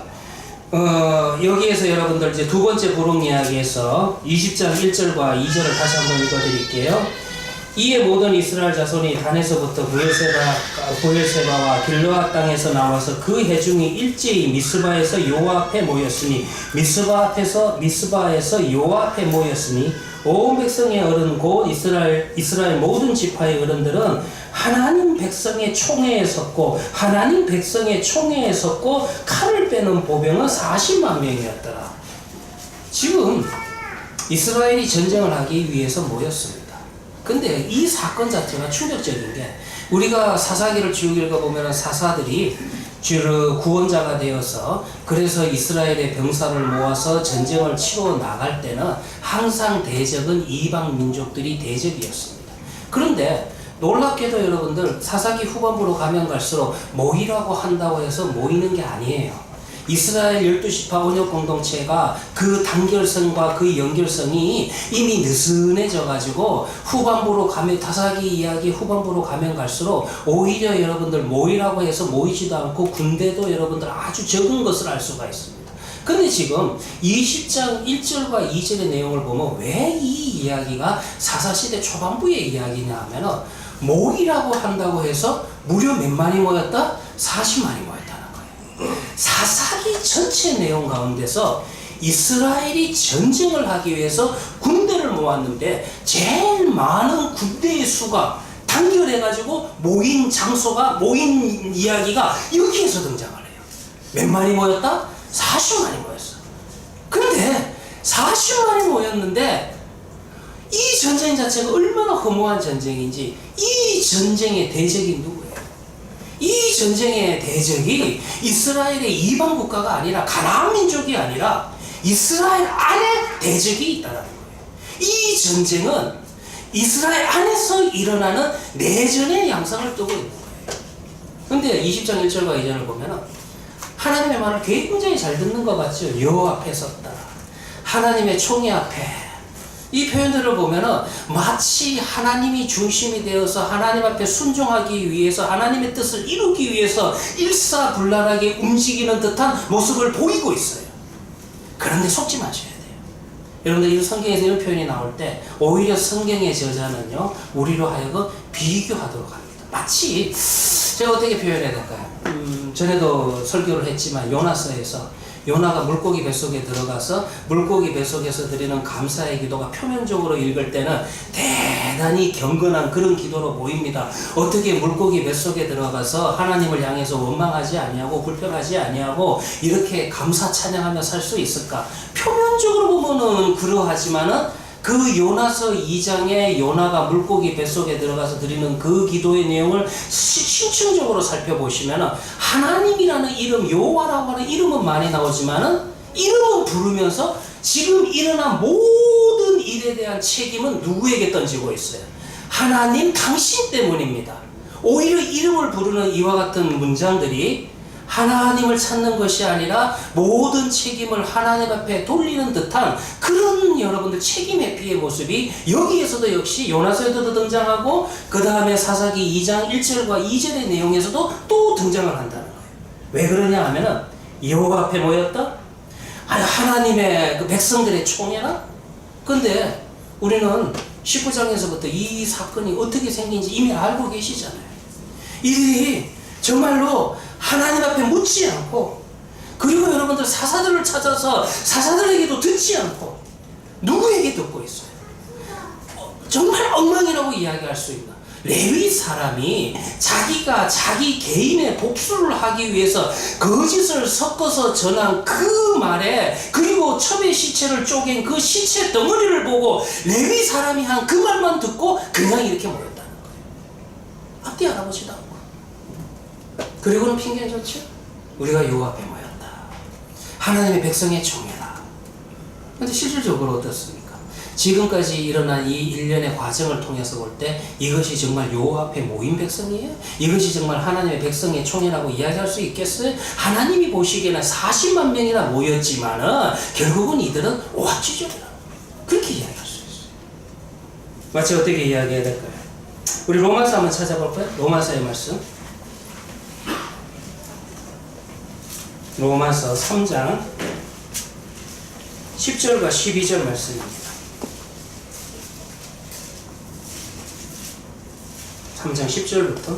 여기에서 여러분들 이제 두 번째 부록 이야기에서 20장 1절과 2절을 다시 한번 읽어드릴게요. 이에 모든 이스라엘 자손이 단에서부터 부엘세바와 길르앗 땅에서 나와서 그 회중이 일제히 미스바에서 여호와 앞에 모였으니 미스바에서 여호와 앞에 모였으니 온 백성의 어른 곧 이스라엘 모든 지파의 어른들은 하나님 백성의 총회에 섰고 칼을 빼는 보병은 40만 명이었더라. 지금 이스라엘이 전쟁을 하기 위해서 모였습니다. 근데 이 사건 자체가 충격적인 게, 우리가 사사기를 쭉 읽어보면 사사들이 주로 구원자가 되어서 그래서 이스라엘의 병사를 모아서 전쟁을 치러 나갈 때는 항상 대적은 이방 민족들이 대적이었습니다. 그런데 놀랍게도 여러분들 사사기 후반부로 가면 갈수록 모이라고 한다고 해서 모이는 게 아니에요. 이스라엘 12지파 언역 공동체가 그 단결성과 그 연결성이 이미 느슨해져 가지고 후반부로 가면, 사사기 이야기 후반부로 가면 갈수록 오히려 여러분들 모이라고 해서 모이지도 않고 군대도 여러분들 아주 적은 것을 알 수가 있습니다. 근데 지금 20장 1절과 2절의 내용을 보면 왜 이 이야기가 사사시대 초반부의 이야기냐 하면은 모이라고 한다고 해서 무려 몇 만이 모였다? 40만이 모였다는 거예요. 사사기 전체 내용 가운데서 이스라엘이 전쟁을 하기 위해서 군대를 모았는데 제일 많은 군대의 수가 단결해가지고 모인 장소가, 모인 이야기가 여기에서 등장을 해요. 몇 마리 모였다? 40만이 모였어. 근데 40만이 모였는데 이 전쟁 자체가 얼마나 허무한 전쟁인지, 이 전쟁의 대적이 누구예요? 이 전쟁의 대적이 이스라엘의 이방 국가가 아니라, 가나안 민족이 아니라 이스라엘 안에 대적이 있다는 거예요. 이 전쟁은 이스라엘 안에서 일어나는 내전의 양상을 띠고 있는 거예요. 근데 20장 1절과 2절을 보면은 하나님의 말을 굉장히 잘 듣는 것 같죠? 여호와 앞에 섰다, 하나님의 총회 앞에. 이 표현들을 보면은 마치 하나님이 중심이 되어서 하나님 앞에 순종하기 위해서, 하나님의 뜻을 이루기 위해서 일사불란하게 움직이는 듯한 모습을 보이고 있어요. 그런데 속지 마셔야 돼요. 여러분들, 이 성경에서 이런 표현이 나올 때 오히려 성경의 저자는요, 우리로 하여금 비교하도록 합니다. 마치, 제가 어떻게 표현해야 될까요? 전에도 설교를 했지만 요나서에서 요나가 물고기 뱃속에 들어가서 물고기 뱃속에서 드리는 감사의 기도가 표면적으로 읽을 때는 대단히 경건한 그런 기도로 보입니다. 어떻게 물고기 뱃속에 들어가서 하나님을 향해서 원망하지 아니하고 불평하지 아니하고 이렇게 감사 찬양하며 살 수 있을까? 표면적으로 보면은 그러하지만은 그 요나서 2장에 요나가 물고기 뱃속에 들어가서 드리는 그 기도의 내용을 심층적으로 살펴보시면은 하나님이라는 이름, 여호와라고 하는 이름은 많이 나오지만은 이름은 부르면서 지금 일어난 모든 일에 대한 책임은 누구에게 던지고 있어요? 하나님 당신 때문입니다. 오히려 이름을 부르는 이와 같은 문장들이 하나님을 찾는 것이 아니라 모든 책임을 하나님 앞에 돌리는 듯한 그런 여러분들 책임 회피의 모습이 여기에서도 역시 요나서에도 등장하고, 그 다음에 사사기 2장 1절과 2절의 내용에서도 또 등장을 한다는 거예요. 왜 그러냐 하면은 여호와 앞에 모였다? 아니, 하나님의 그 백성들의 총회나? 근데 우리는 19장에서부터 이 사건이 어떻게 생긴지 이미 알고 계시잖아요. 이들이 정말로 하나님 앞에 묻지 않고, 그리고 여러분들 사사들을 찾아서 사사들에게도 듣지 않고 누구에게 듣고 있어요? 정말 엉망이라고 이야기할 수 있나? 레위 사람이 자기가 자기 개인의 복수를 하기 위해서 거짓을 섞어서 전한 그 말에, 그리고 첩의 시체를 쪼갠 그 시체 덩어리를 보고 레위 사람이 한 그 말만 듣고 그냥 이렇게 모였다는 거예요. 앞뒤 알아보지도 않고. 그리고는 핑계는 좋죠? 우리가 여호와 앞에 모였다, 하나님의 백성의 총회다. 근데 실질적으로 어떻습니까? 지금까지 일어난 이 일련의 과정을 통해서 볼 때 이것이 정말 여호와 앞에 모인 백성이에요? 이것이 정말 하나님의 백성의 총회라고 이야기할 수 있겠어요? 하나님이 보시기에는 40만 명이나 모였지만은 결국은 이들은 오합지졸이라, 그렇게 이야기할 수 있어요. 마치 어떻게 이야기해야 될까요? 우리 로마서 한번 찾아볼까요? 로마서의 말씀, 로마서 3장 10절과 12절 말씀입니다. 3장 10절부터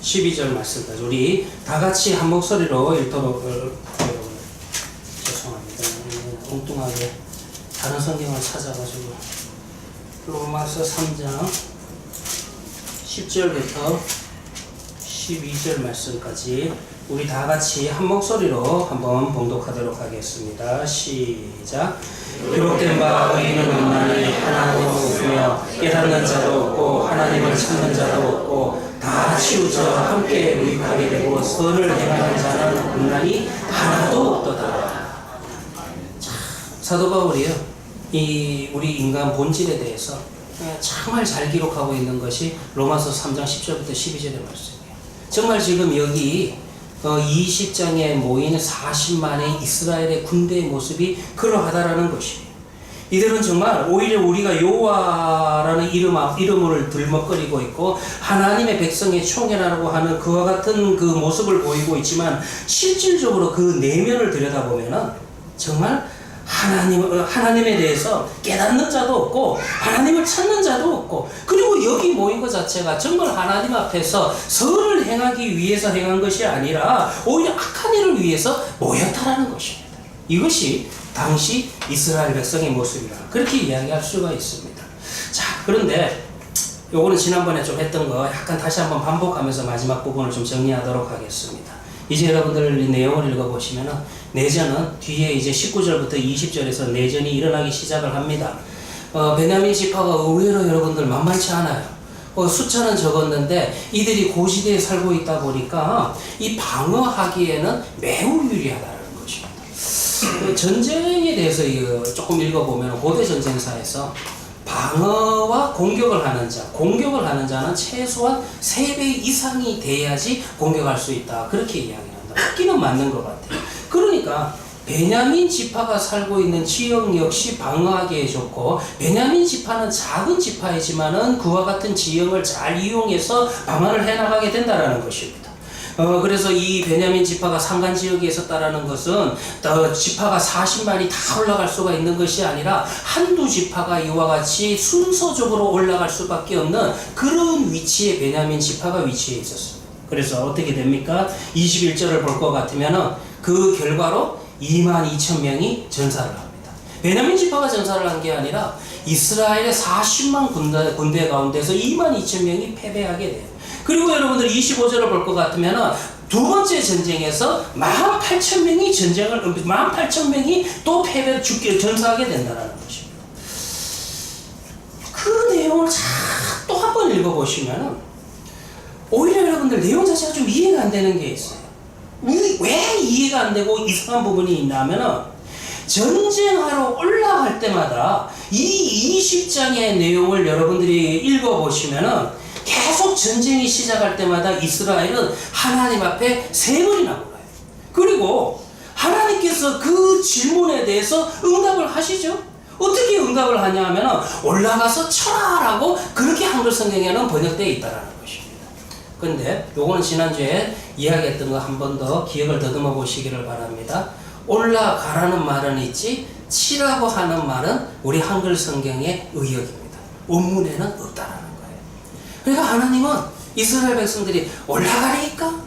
12절 말씀까지 우리 다 같이 한 목소리로 읽도록, 죄송합니다. 엉뚱하게 다른 성경을 찾아가지고, 로마서 3장 10절부터 12절 말씀까지 우리 다 같이 한 목소리로 한번 봉독하도록 하겠습니다. 시작. 기록된 바 의인은 없나니 하나님은 없으며 깨닫는 자도 없고 하나님을 찾는 자도 없고 다 치우쳐 함께 무익하게 되고 선을 행하는 자는 없나니 하나도 없도다. 사도 바울이요, 이 우리 인간 본질에 대해서 정말 잘 기록하고 있는 것이 로마서 3장 10절부터 12절의 말씀이에요. 정말 지금 여기 20장에 모인 40만의 이스라엘의 군대의 모습이 그러하다라는 것이에요. 이들은 정말 오히려 우리가 여호와라는 이름을 들먹거리고 있고 하나님의 백성의 총회라고 하는 그와 같은 그 모습을 보이고 있지만, 실질적으로 그 내면을 들여다보면은 정말 하나님에 대해서 깨닫는 자도 없고 하나님을 찾는 자도 없고, 그리고 여기 모인 것 자체가 정말 하나님 앞에서 선을 행하기 위해서 행한 것이 아니라 오히려 악한 일을 위해서 모였다라는 것입니다. 이것이 당시 이스라엘 백성의 모습이라 그렇게 이야기할 수가 있습니다. 자, 그런데 요거는 지난번에 좀 했던 거 약간 다시 한번 반복하면서 마지막 부분을 좀 정리하도록 하겠습니다. 이제 여러분들 이 내용을 읽어보시면은 내전은 뒤에 이제 19절부터 20절에서 내전이 일어나기 시작을 합니다. 베냐민 지파가 의외로 여러분들 만만치 않아요. 숫자는 적었는데 이들이 고시대에 살고 있다 보니까 이 방어하기에는 매우 유리하다는 것입니다. 전쟁에 대해서 조금 읽어보면 고대 전쟁사에서 방어와 공격을 하는 자는 최소한 3배 이상이 돼야지 공격할 수 있다. 그렇게 이야기합니다. 맞기는 맞는 것 같아요. 그러니까 베냐민 지파가 살고 있는 지역 역시 방어하기에 좋고, 베냐민 지파는 작은 지파이지만은 그와 같은 지형을 잘 이용해서 방어를 해나가게 된다는 것입니다. 그래서 이 베냐민 지파가 산간 지역에 있었다라는 것은 지파가 40만이 다 올라갈 수가 있는 것이 아니라 한두 지파가 이와 같이 순서적으로 올라갈 수밖에 없는 그런 위치에 베냐민 지파가 위치해 있었습니다. 그래서 어떻게 됩니까? 21절을 볼 것 같으면은 그 결과로 22,000명이 전사를 합니다. 베냐민 지파가 전사를 한 게 아니라 이스라엘의 40만 군대 가운데서 22,000명이 패배하게 돼요. 그리고 여러분들 25절을 볼 것 같으면 두 번째 전쟁에서 18,000명이 또 전사하게 된다는 것입니다. 그 내용을 또 한 번 읽어보시면 오히려 여러분들 내용 자체가 좀 이해가 안 되는 게 있어요. 왜 이해가 안 되고 이상한 부분이 있냐면은 전쟁하러 올라갈 때마다 이 20장의 내용을 여러분들이 읽어보시면은 계속 전쟁이 시작할 때마다 이스라엘은 하나님 앞에 3번이나 물어요. 그리고 하나님께서 그 질문에 대해서 응답을 하시죠. 어떻게 응답을 하냐 하면은 올라가서 쳐라라고 그렇게 한글 성경에는 번역되어 있다라는 것입니다. 근데 요거는 지난주에 이야기했던 거 한 번 더 기억을 더듬어 보시기를 바랍니다. 올라가라는 말은 있지 치라고 하는 말은 우리 한글 성경의 의역입니다. 원문에는 없다라는 거예요. 그러니까 하나님은 이스라엘 백성들이 올라가리까?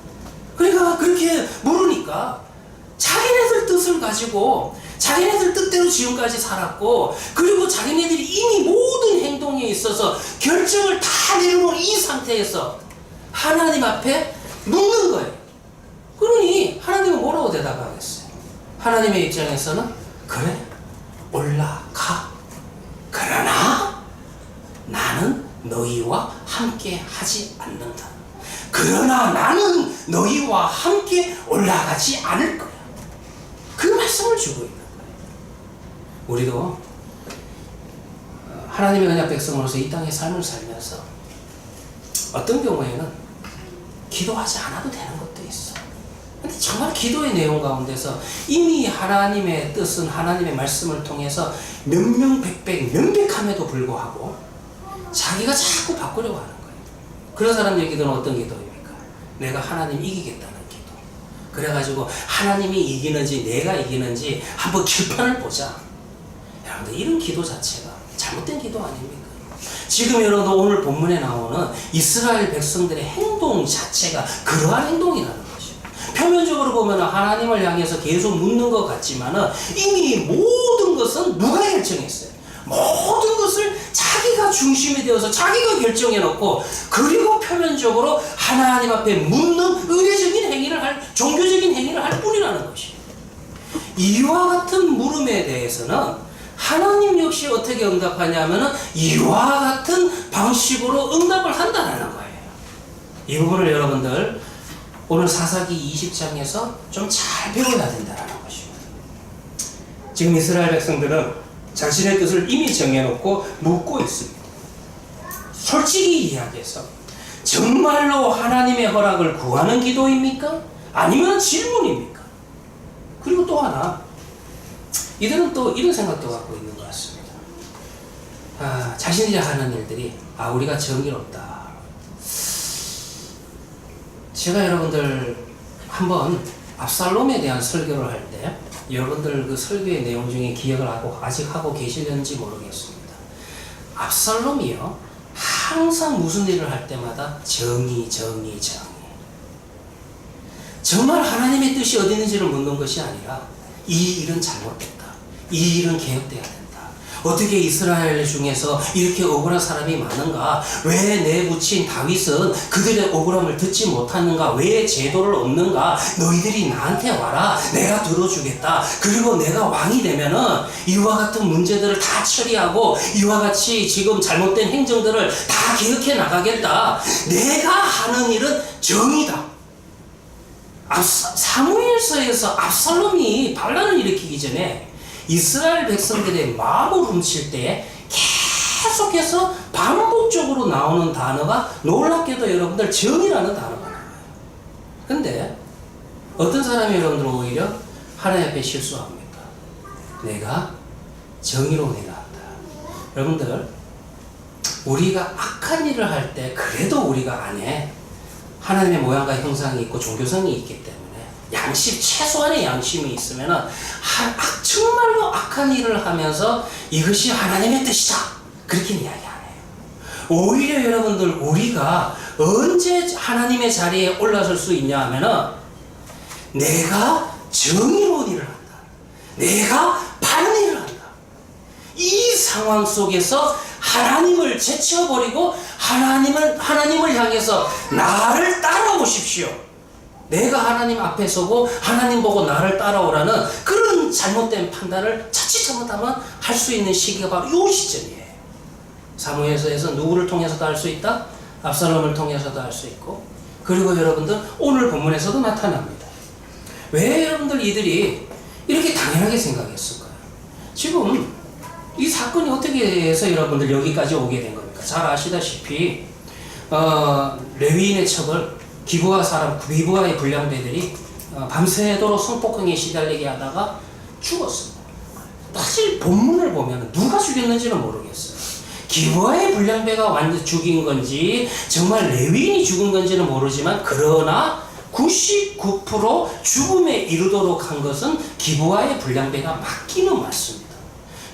그러니까 그렇게 물으니까 자기네들 뜻을 가지고 자기네들 뜻대로 지금까지 살았고, 그리고 자기네들이 이미 모든 행동에 있어서 결정을 다 내려놓은 이 상태에서 하나님 앞에 묻는 거예요. 그러니 하나님은 뭐라고 대답하겠어요? 하나님의 입장에서는 그래 올라가. 그러나 나는 너희와 함께 하지 않는다. 그러나 나는 너희와 함께 올라가지 않을 거야. 그 말씀을 주고 있는 거예요. 우리도 하나님의 언약 백성으로서 이 땅의 삶을 살면서 어떤 경우에는 기도하지 않아도 되는 것도 있어. 근데 정말 기도의 내용 가운데서 이미 하나님의 뜻은 하나님의 말씀을 통해서 명명백백 명백함에도 불구하고 자기가 자꾸 바꾸려고 하는 거예요. 그런 사람들의 기도는 어떤 기도입니까? 내가 하나님 이기겠다는 기도. 그래가지고 하나님이 이기는지 내가 이기는지 한번 결판을 보자. 여러분들 이런 기도 자체가 잘못된 기도 아닙니까? 지금 여러분들 오늘 본문에 나오는 이스라엘 백성들의 행동 자체가 그러한 행동이라는 것이에요. 표면적으로 보면 하나님을 향해서 계속 묻는 것 같지만 이미 모든 것은 누가 결정했어요? 모든 것을 자기가 중심이 되어서 자기가 결정해놓고, 그리고 표면적으로 하나님 앞에 묻는 의례적인 행위를 종교적인 행위를 할 뿐이라는 것이에요. 이와 같은 물음에 대해서는 하나님 역시 어떻게 응답하냐면은 이와 같은 방식으로 응답을 한다는 거예요. 이 부분을 여러분들 오늘 사사기 20장에서 좀 잘 배워야 된다는 것입니다. 지금 이스라엘 백성들은 자신의 뜻을 이미 정해놓고 묻고 있습니다. 솔직히 이야기해서 정말로 하나님의 허락을 구하는 기도입니까? 아니면 질문입니까? 그리고 또 하나, 이들은 또 이런 생각도 갖고 있는 것 같습니다. 자신들이 하는 일들이 우리가 정의롭다. 제가 여러분들 한번 압살롬에 대한 설교를 할 때 여러분들 그 설교의 내용 중에 기억을 아직 하고 계시는지 모르겠습니다. 압살롬이요 항상 무슨 일을 할 때마다 정의. 정말 하나님의 뜻이 어디 있는지를 묻는 것이 아니라 이 일은 잘못됐다. 이 일은 개혁돼야 된다. 어떻게 이스라엘 중에서 이렇게 억울한 사람이 많은가? 왜 내 부친 다윗은 그들의 억울함을 듣지 못하는가? 왜 제도를 얻는가? 너희들이 나한테 와라. 내가 들어주겠다. 그리고 내가 왕이 되면은 이와 같은 문제들을 다 처리하고 이와 같이 지금 잘못된 행정들을 다 개혁해 나가겠다. 내가 하는 일은 정의다. 사무엘서에서 압살롬이 반란을 일으키기 전에 이스라엘 백성들의 마음을 훔칠 때 계속해서 반복적으로 나오는 단어가 놀랍게도 여러분들 정의라는 단어가 나와요. 근데 어떤 사람이 여러분들 오히려 하나님 앞에 실수합니까? 내가 정의로 내가 한다. 여러분들 우리가 악한 일을 할 때 그래도 우리가 안에 하나님의 모양과 형상이 있고 종교성이 있기 때문에 양심, 최소한의 양심이 있으면은 정말로 악한 일을 하면서 이것이 하나님의 뜻이다 그렇게 이야기 안 해요. 오히려 여러분들 우리가 언제 하나님의 자리에 올라설 수 있냐 하면은 내가 정의로운 일을 한다. 내가 바른 일을 한다. 이 상황 속에서 하나님을 제쳐버리고 하나님을 향해서 나를 따라오십시오. 내가 하나님 앞에 서고 하나님 보고 나를 따라오라는 그런 잘못된 판단을 자칫 잘못하면 할 수 있는 시기가 바로 이 시점이에요. 사무엘서에서 누구를 통해서도 할 수 있다? 압살롬을 통해서도 할 수 있고, 그리고 여러분들 오늘 본문에서도 나타납니다. 왜 여러분들 이들이 이렇게 당연하게 생각했을까요? 지금 이 사건이 어떻게 해서 여러분들 여기까지 오게 된 겁니까? 잘 아시다시피 레위인의 첩을 기브아의 불량배들이 밤새도록 성폭행에 시달리게 하다가 죽었습니다. 사실 본문을 보면 누가 죽였는지는 모르겠어요. 기브아의 불량배가 완전 죽인 건지 정말 레위인이 죽은 건지는 모르지만, 그러나 99% 죽음에 이르도록 한 것은 기브아의 불량배가 맞기는 맞습니다.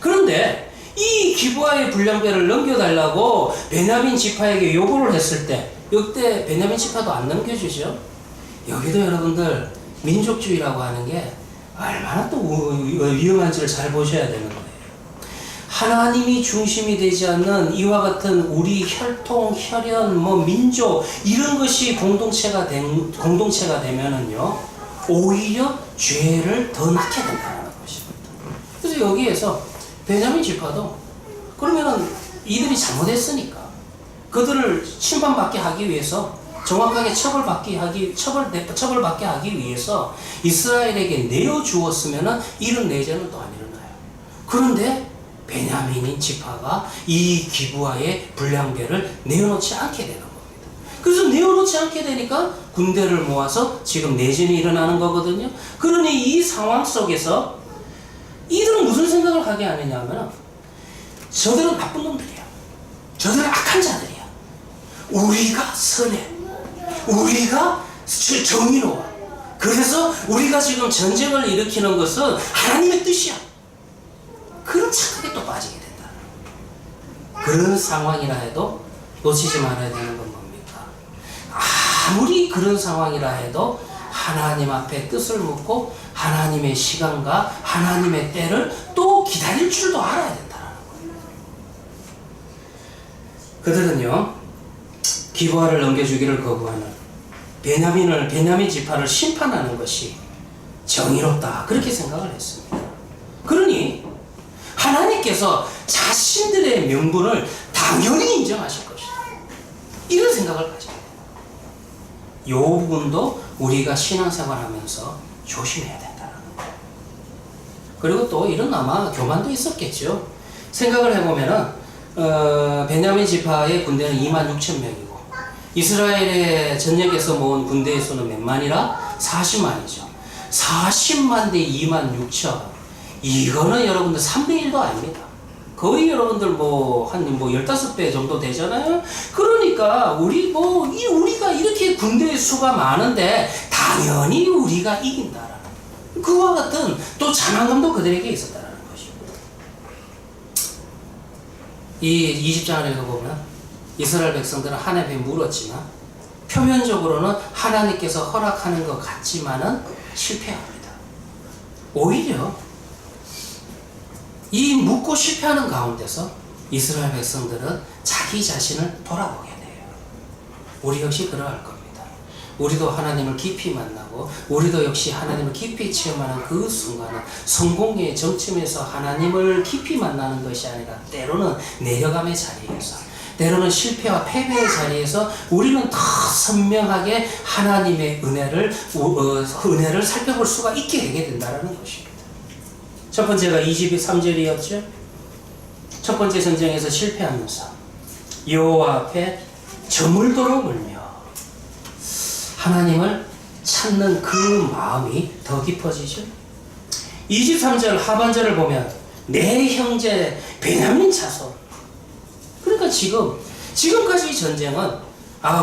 그런데 이 기브아의 불량배를 넘겨달라고 베냐민 지파에게 요구를 했을 때, 이때 베냐민 지파도 안 넘겨주죠. 여기도 여러분들 민족주의라고 하는 게 얼마나 또 위험한지를 잘 보셔야 되는 거예요. 하나님이 중심이 되지 않는 이와 같은 우리 혈통, 혈연, 민족 이런 것이 공동체가 되면은요 오히려 죄를 더 낳게 된다는 것입니다. 그래서 여기에서 베냐민 지파도 그러면은 이들이 잘못했으니까 그들을 심판받게 하기 위해서, 정확하게 처벌받게 하기 위해서 이스라엘에게 내어주었으면은 이런 내재는 또 안 일어나요. 그런데 베냐민 지파가 이 기브아의 불량배를 내어놓지 않게 되는 겁니다. 그래서 내어놓지 않게 되니까 군대를 모아서 지금 내전이 일어나는 거거든요. 그러니 이 상황 속에서 이들은 무슨 생각을 하게 하느냐 하면, 저들은 나쁜 놈들이야. 저들은 악한 자들이야. 우리가 선해. 우리가 정의로워. 그래서 우리가 지금 전쟁을 일으키는 것은 하나님의 뜻이야. 그런 착각에 또 빠지게 된다. 그런 상황이라 해도 놓치지 말아야 되는 건 뭡니까? 아무리 그런 상황이라 해도 하나님 앞에 뜻을 묻고 하나님의 시간과 하나님의 때를 또 기다릴 줄도 알아야 된다는 거예요. 그들은요 기브아를 넘겨주기를 거부하는 베냐민 지파를 심판하는 것이 정의롭다 그렇게 생각을 했습니다. 그러니 하나님께서 자신들의 명분을 당연히 인정하실 것이다 이런 생각을 가지게 돼요. 이 부분도 우리가 신앙생활하면서 조심해야 된다는 거예요. 그리고 또 이런 아마 교만도 있었겠죠. 생각을 해보면은 베냐민 지파의 군대는 26,000명이고 이스라엘의 전역에서 모은 군대의 수는 몇 만이라? 40만이죠. 40만 대 26,000. 이거는 여러분들 3대 1도 아닙니다. 거의 여러분들 한 15배 정도 되잖아요. 그러니까 우리가 이렇게 군대의 수가 많은데 당연히 우리가 이긴다라는 그와 같은 또 자만감도 그들에게 있었다는 것입니다. 이 20장을 읽어보면 이스라엘 백성들은 하나님께 물었지만 표면적으로는 하나님께서 허락하는 것 같지만은 실패합니다. 오히려 이 묻고 실패하는 가운데서 이스라엘 백성들은 자기 자신을 돌아보게 돼요. 우리 역시 그러할 겁니다. 우리도 하나님을 깊이 만나고 우리도 역시 하나님을 깊이 체험하는 그 순간은 성공의 정점에서 하나님을 깊이 만나는 것이 아니라 때로는 내려감의 자리에서, 때로는 실패와 패배의 자리에서 우리는 더 선명하게 하나님의 은혜를 살펴볼 수가 있게 되게 된다는 것입니다. 첫 번째가 23절이었죠. 첫 번째 전쟁에서 실패하면서 여호와 앞에 저물도록 울며 하나님을 찾는 그 마음이 더 깊어지죠. 23절 하반절을 보면 내 형제 베냐민 자손. 그러니까 지금까지 이 전쟁은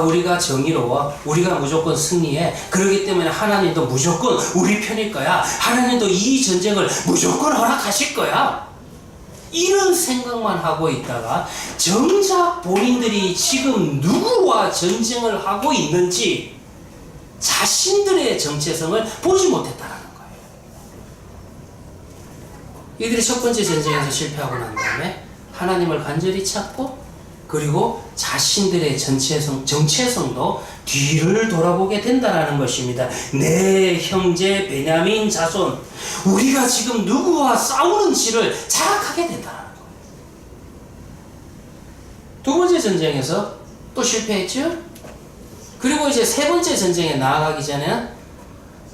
우리가 정의로워, 우리가 무조건 승리해, 그렇기 때문에 하나님도 무조건 우리 편일 거야, 하나님도 이 전쟁을 무조건 허락하실 거야, 이런 생각만 하고 있다가 정작 본인들이 지금 누구와 전쟁을 하고 있는지 자신들의 정체성을 보지 못했다는 거예요. 이들이 첫 번째 전쟁에서 실패하고 난 다음에 하나님을 간절히 찾고, 그리고 자신들의 정체성도 뒤를 돌아보게 된다는 것입니다. 내 형제 베냐민 자손, 우리가 지금 누구와 싸우는지를 자각하게 된다는 거예요. 두 번째 전쟁에서 또 실패했죠. 그리고 이제 세 번째 전쟁에 나아가기 전에는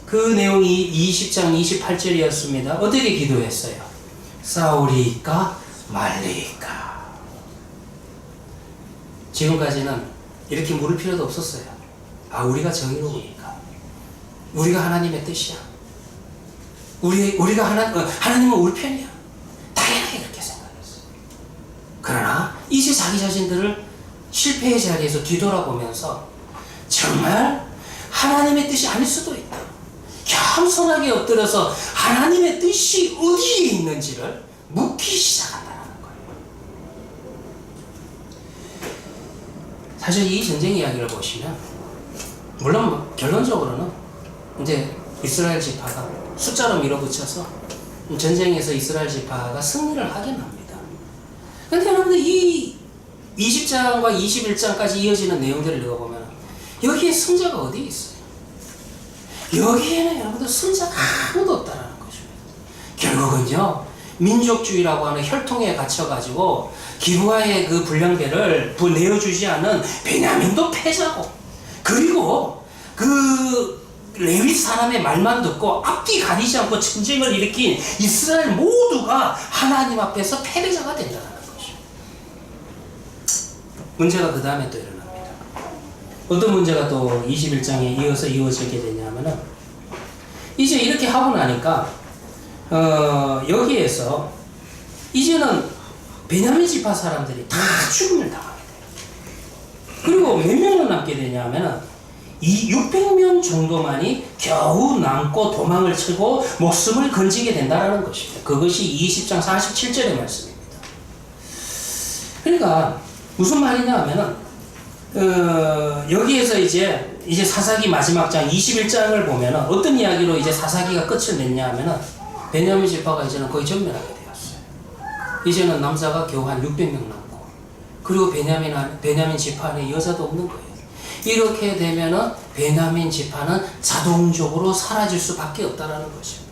그 내용이 20장 28절이었습니다. 어떻게 기도했어요? 싸우리까 말리까. 지금까지는 이렇게 물을 필요도 없었어요. 우리가 정의로우니까, 우리가 하나님의 뜻이야, 우리가 하나님은 우리 편이야, 당연하게 그렇게 생각했어요. 그러나 이제 자기 자신들을 실패의 자리에서 뒤돌아보면서 정말 하나님의 뜻이 아닐 수도 있다, 겸손하게 엎드려서 하나님의 뜻이 어디에 있는지를 묻기 시작한다는 거예요. 사실 이 전쟁 이야기를 보시면, 물론 결론적으로는 이제 이스라엘 지파가 숫자로 밀어붙여서 전쟁에서 이스라엘 지파가 승리를 하긴 합니다. 근데 여러분들 이 20장과 21장까지 이어지는 내용들을 읽어보면 여기에 승자가 어디 있어요? 여기에는 여러분들 승자가 아무도 없다는 것입니다. 결국은요, 민족주의라고 하는 혈통에 갇혀가지고 기브아의 그 분량배를 내어주지 않은 베냐민도 패자고, 그리고 그 레위 사람의 말만 듣고 앞뒤 가리지 않고 전쟁을 일으킨 이스라엘 모두가 하나님 앞에서 패배자가 된다는 것입니다. 문제가 그 다음에 또 일어납니다. 어떤 문제가 또 21장에 이어지게 되냐면은, 이제 이렇게 하고 나니까 여기에서 이제는 베냐민 지파 사람들이 다 죽음을 당하게 돼요. 그리고 몇 명은 남게 되냐면은 이 600명 정도만이 겨우 남고 도망을 치고 목숨을 건지게 된다는 것입니다. 그것이 20장 47절의 말씀입니다. 그러니까 무슨 말이냐 하면은 여기에서 이제 사사기 마지막 장 21장을 보면은 어떤 이야기로 이제 사사기가 끝을 냈냐 하면은 베냐민 지파가 이제는 거의 전멸하게 되었어요. 이제는 남자가 겨우 한 600명 남고, 그리고 베냐민 지파 안에 여자도 없는 거예요. 이렇게 되면은 베냐민 지파는 자동적으로 사라질 수밖에 없다라는 것입니다.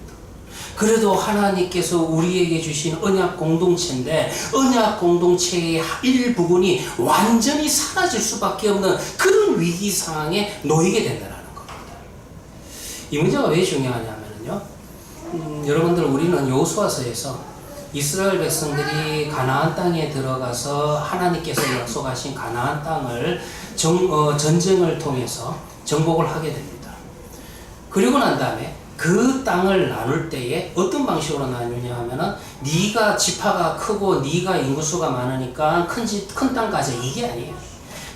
그래도 하나님께서 우리에게 주신 언약 공동체인데, 언약 공동체의 일부분이 완전히 사라질 수밖에 없는 그런 위기 상황에 놓이게 된다는 겁니다. 이 문제가 왜 중요하냐면요, 여러분들, 우리는 여호수아서에서 이스라엘 백성들이 가나안 땅에 들어가서 하나님께서 약속하신 가나안 땅을 전쟁을 통해서 정복을 하게 됩니다. 그리고 난 다음에 그 땅을 나눌 때에 어떤 방식으로 나누냐 하면은, 네가 지파가 크고 네가 인구수가 많으니까 큰 땅 가져, 이게 아니에요.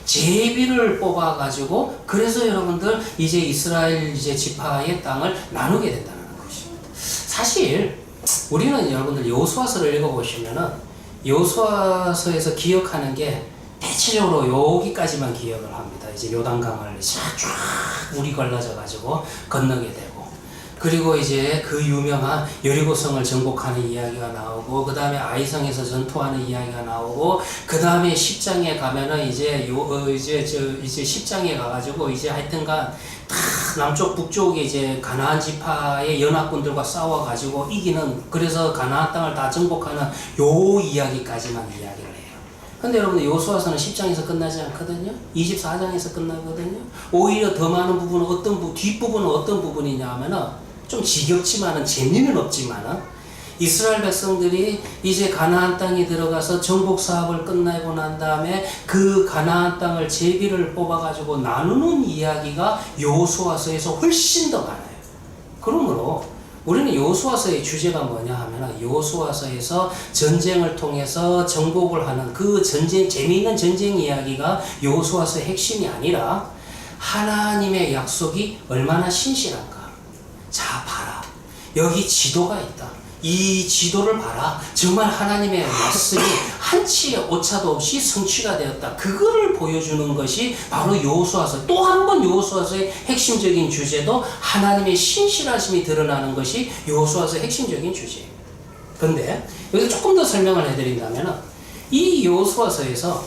제비를 뽑아 가지고, 그래서 여러분들 이제 이스라엘 지파의 땅을 나누게 된다는 것입니다. 사실 우리는 여러분들 여호수아서를 읽어보시면은 여호수아서에서 기억하는 게 대체적으로 여기까지만 기억을 합니다. 이제 요단강을 쫙 물이 걸러져 가지고 건너게 되고, 그리고 이제 그 유명한 여리고성을 정복하는 이야기가 나오고, 그 다음에 아이성에서 전투하는 이야기가 나오고, 그 다음에 10장에 가면은 이제 이제 10장에 가가지고 이제 하여튼간 다 남쪽 북쪽에 이제 가나안 지파의 연합군들과 싸워가지고 이기는, 그래서 가나안 땅을 다 정복하는 요 이야기까지만 이야기를 해요. 근데 여러분들 여호수아서는 10장에서 끝나지 않거든요. 24장에서 끝나거든요. 오히려 더 많은 부분은 뒷부분은 어떤 부분이냐 하면은 좀 지겹지만은 재미는 없지만은 이스라엘 백성들이 이제 가나안 땅에 들어가서 정복 사업을 끝내고 난 다음에 그 가나안 땅을 제비를 뽑아가지고 나누는 이야기가 여호수아서에서 훨씬 더 많아요. 그러므로 우리는 여호수아서의 주제가 뭐냐 하면은 여호수아서에서 전쟁을 통해서 정복을 하는 그 전쟁, 재미있는 전쟁 이야기가 여호수아서의 핵심이 아니라 하나님의 약속이 얼마나 신실한가. 자, 봐라. 여기 지도가 있다. 이 지도를 봐라. 정말 하나님의 말씀이 한치의 오차도 없이 성취가 되었다. 그거를 보여주는 것이 바로 여호수아서. 또 한 번 여호수아서의 핵심적인 주제도 하나님의 신실하심이 드러나는 것이 여호수아서의 핵심적인 주제예요. 그런데 여기서 조금 더 설명을 해드린다면 이 여호수아서에서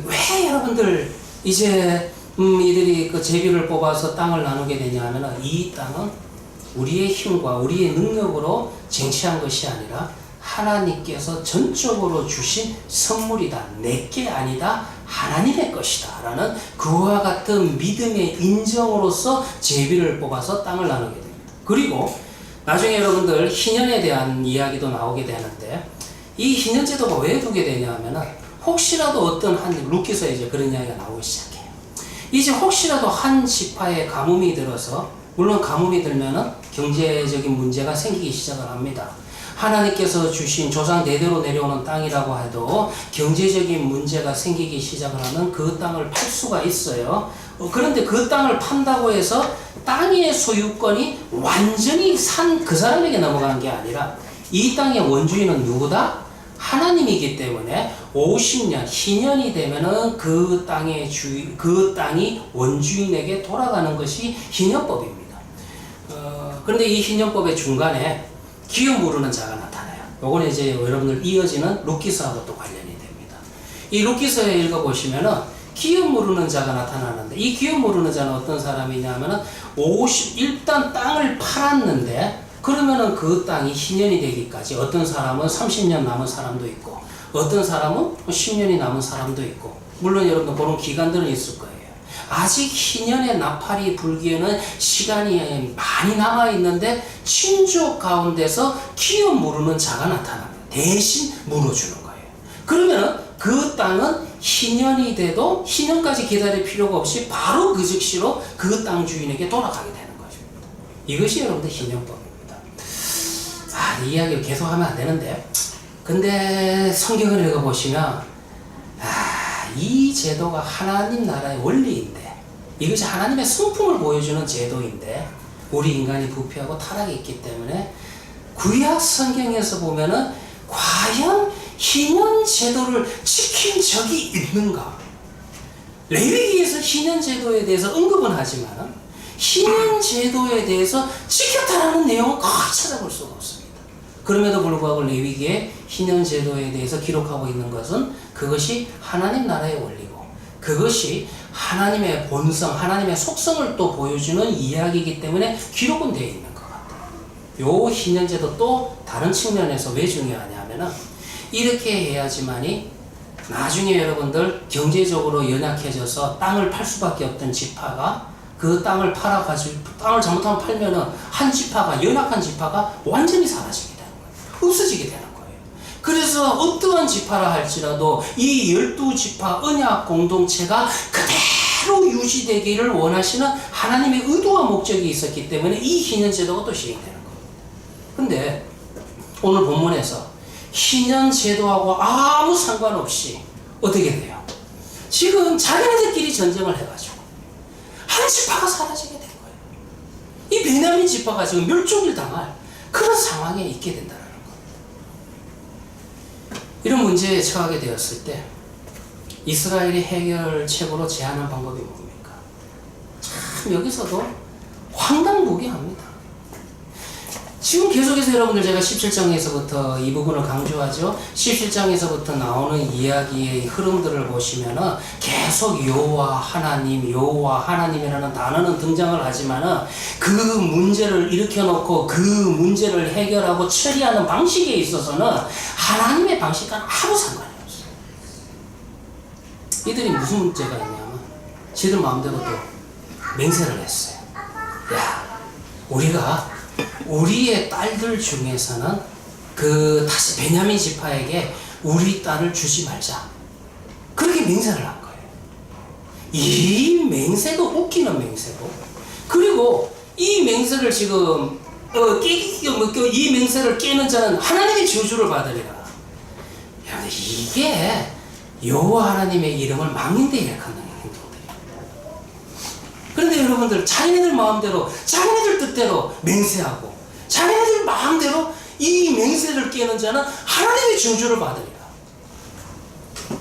왜 여러분들 이제 이들이 그 제비를 뽑아서 땅을 나누게 되냐 하면 이 땅은 우리의 힘과 우리의 능력으로 쟁취한 것이 아니라 하나님께서 전적으로 주신 선물이다. 내게 아니다. 하나님의 것이다. 라는 그와 같은 믿음의 인정으로서 제비를 뽑아서 땅을 나누게 됩니다. 그리고 나중에 여러분들 희년에 대한 이야기도 나오게 되는데 이 희년 제도가 왜 두게 되냐 하면 혹시라도 어떤 한 룻기서에 이제 그런 이야기가 나오기 시작해요. 이제 혹시라도 한 지파에 가뭄이 들어서, 물론 가뭄이 들면은 경제적인 문제가 생기기 시작을 합니다. 하나님께서 주신 조상 대대로 내려오는 땅이라고 해도 경제적인 문제가 생기기 시작을 하면 그 땅을 팔 수가 있어요. 그런데 그 땅을 판다고 해서 땅의 소유권이 완전히 산 그 사람에게 넘어가는 게 아니라 이 땅의 원주인은 누구다? 하나님이기 때문에 50년, 희년이 되면은 그 땅이 원주인에게 돌아가는 것이 희년법입니다. 그런데 이 희년법의 중간에 기업 모르는 자가 나타나요. 요거는 이제 여러분들 이어지는 룻기서하고 또 관련이 됩니다. 이 룻기서에 읽어보시면은 기업 모르는 자가 나타나는데 이 기업 모르는 자는 어떤 사람이냐 하면은 일단 땅을 팔았는데 그러면은 그 땅이 희년이 되기까지 어떤 사람은 30년 남은 사람도 있고 어떤 사람은 10년이 남은 사람도 있고 물론 여러분들 그런 기간들은 있을 거예요. 아직 희년의 나팔이 불기에는 시간이 많이 남아있는데 친족 가운데서 기업 모르는 자가 나타납니다. 대신 물어주는 거예요. 그러면은 그 땅은 희년이 돼도 희년까지 기다릴 필요가 없이 바로 그 즉시로 그 땅 주인에게 돌아가게 되는 거죠. 이것이 여러분들 희년법입니다. 이 이야기를 계속하면 안 되는데 근데 성경을 읽어보시면 이 제도가 하나님 나라의 원리인데 이것이 하나님의 성품을 보여주는 제도인데 우리 인간이 부패하고 타락이 있기 때문에 구약 성경에서 보면은 과연 희년 제도를 지킨 적이 있는가? 레위기에서 희년 제도에 대해서 언급은 하지만 희년 제도에 대해서 지켰다라는 내용은 거의 찾아볼 수가 없습니다. 그럼에도 불구하고 레위기에 희년 제도에 대해서 기록하고 있는 것은 그것이 하나님 나라의 원리고 그것이 하나님의 본성, 하나님의 속성을 또 보여주는 이야기이기 때문에 기록은 되어 있는 것 같아요. 요 희년 제도 또 다른 측면에서 왜 중요하냐면은 이렇게 해야지만이 나중에 여러분들 경제적으로 연약해져서 땅을 팔 수밖에 없던 지파가 그 땅을 팔아가지고 땅을 잘못하면 팔면은 한 지파가 연약한 지파가 완전히 사라지게 되는 거예요. 없어지게 되는 거예요. 그래서 어떠한 지파라 할지라도 이 12지파 언약 공동체가 그대로 유지되기를 원하시는 하나님의 의도와 목적이 있었기 때문에 이 희년 제도가 또 시행되는 거예요. 근데 오늘 본문에서 희년 제도하고 아무 상관없이 어떻게 돼요? 지금 자기네들끼리 전쟁을 해가지고 한 지파가 사라지게 된 거예요. 이 베냐민 지파가 지금 멸종을 당할 그런 상황에 있게 된다는 겁니다. 이런 문제에 처하게 되었을 때 이스라엘이 해결책으로 제안한 방법이 뭡니까? 참 여기서도 황당무계합니다. 지금 계속해서 여러분들 제가 17장에서부터 이 부분을 강조하죠. 17장에서부터 나오는 이야기의 흐름들을 보시면은 계속 여호와 하나님이라는 단어는 등장을 하지만은 그 문제를 일으켜놓고 그 문제를 해결하고 처리하는 방식에 있어서는 하나님의 방식과는 아무 상관이 없어요. 이들이 무슨 문제가 있냐면 지들 마음대로 또 맹세를 했어요. 야, 우리가 우리의 딸들 중에서는 다시 베냐민 지파에게 우리 딸을 주지 말자. 그렇게 맹세를 한 거예요. 이 맹세도 웃기는 맹세고, 그리고 이 맹세를 지금 이 맹세를 깨는 자는 하나님의 저주를 받으리라. 여러분들, 이게 여호와 하나님의 이름을 망인되게 일컫는 행동들이에요. 그런데 여러분들, 자기네들 마음대로 자기네들 뜻대로 맹세하고 자기네들 마음대로 이 맹세를 깨는 자는 하나님의 저주를 받으리라.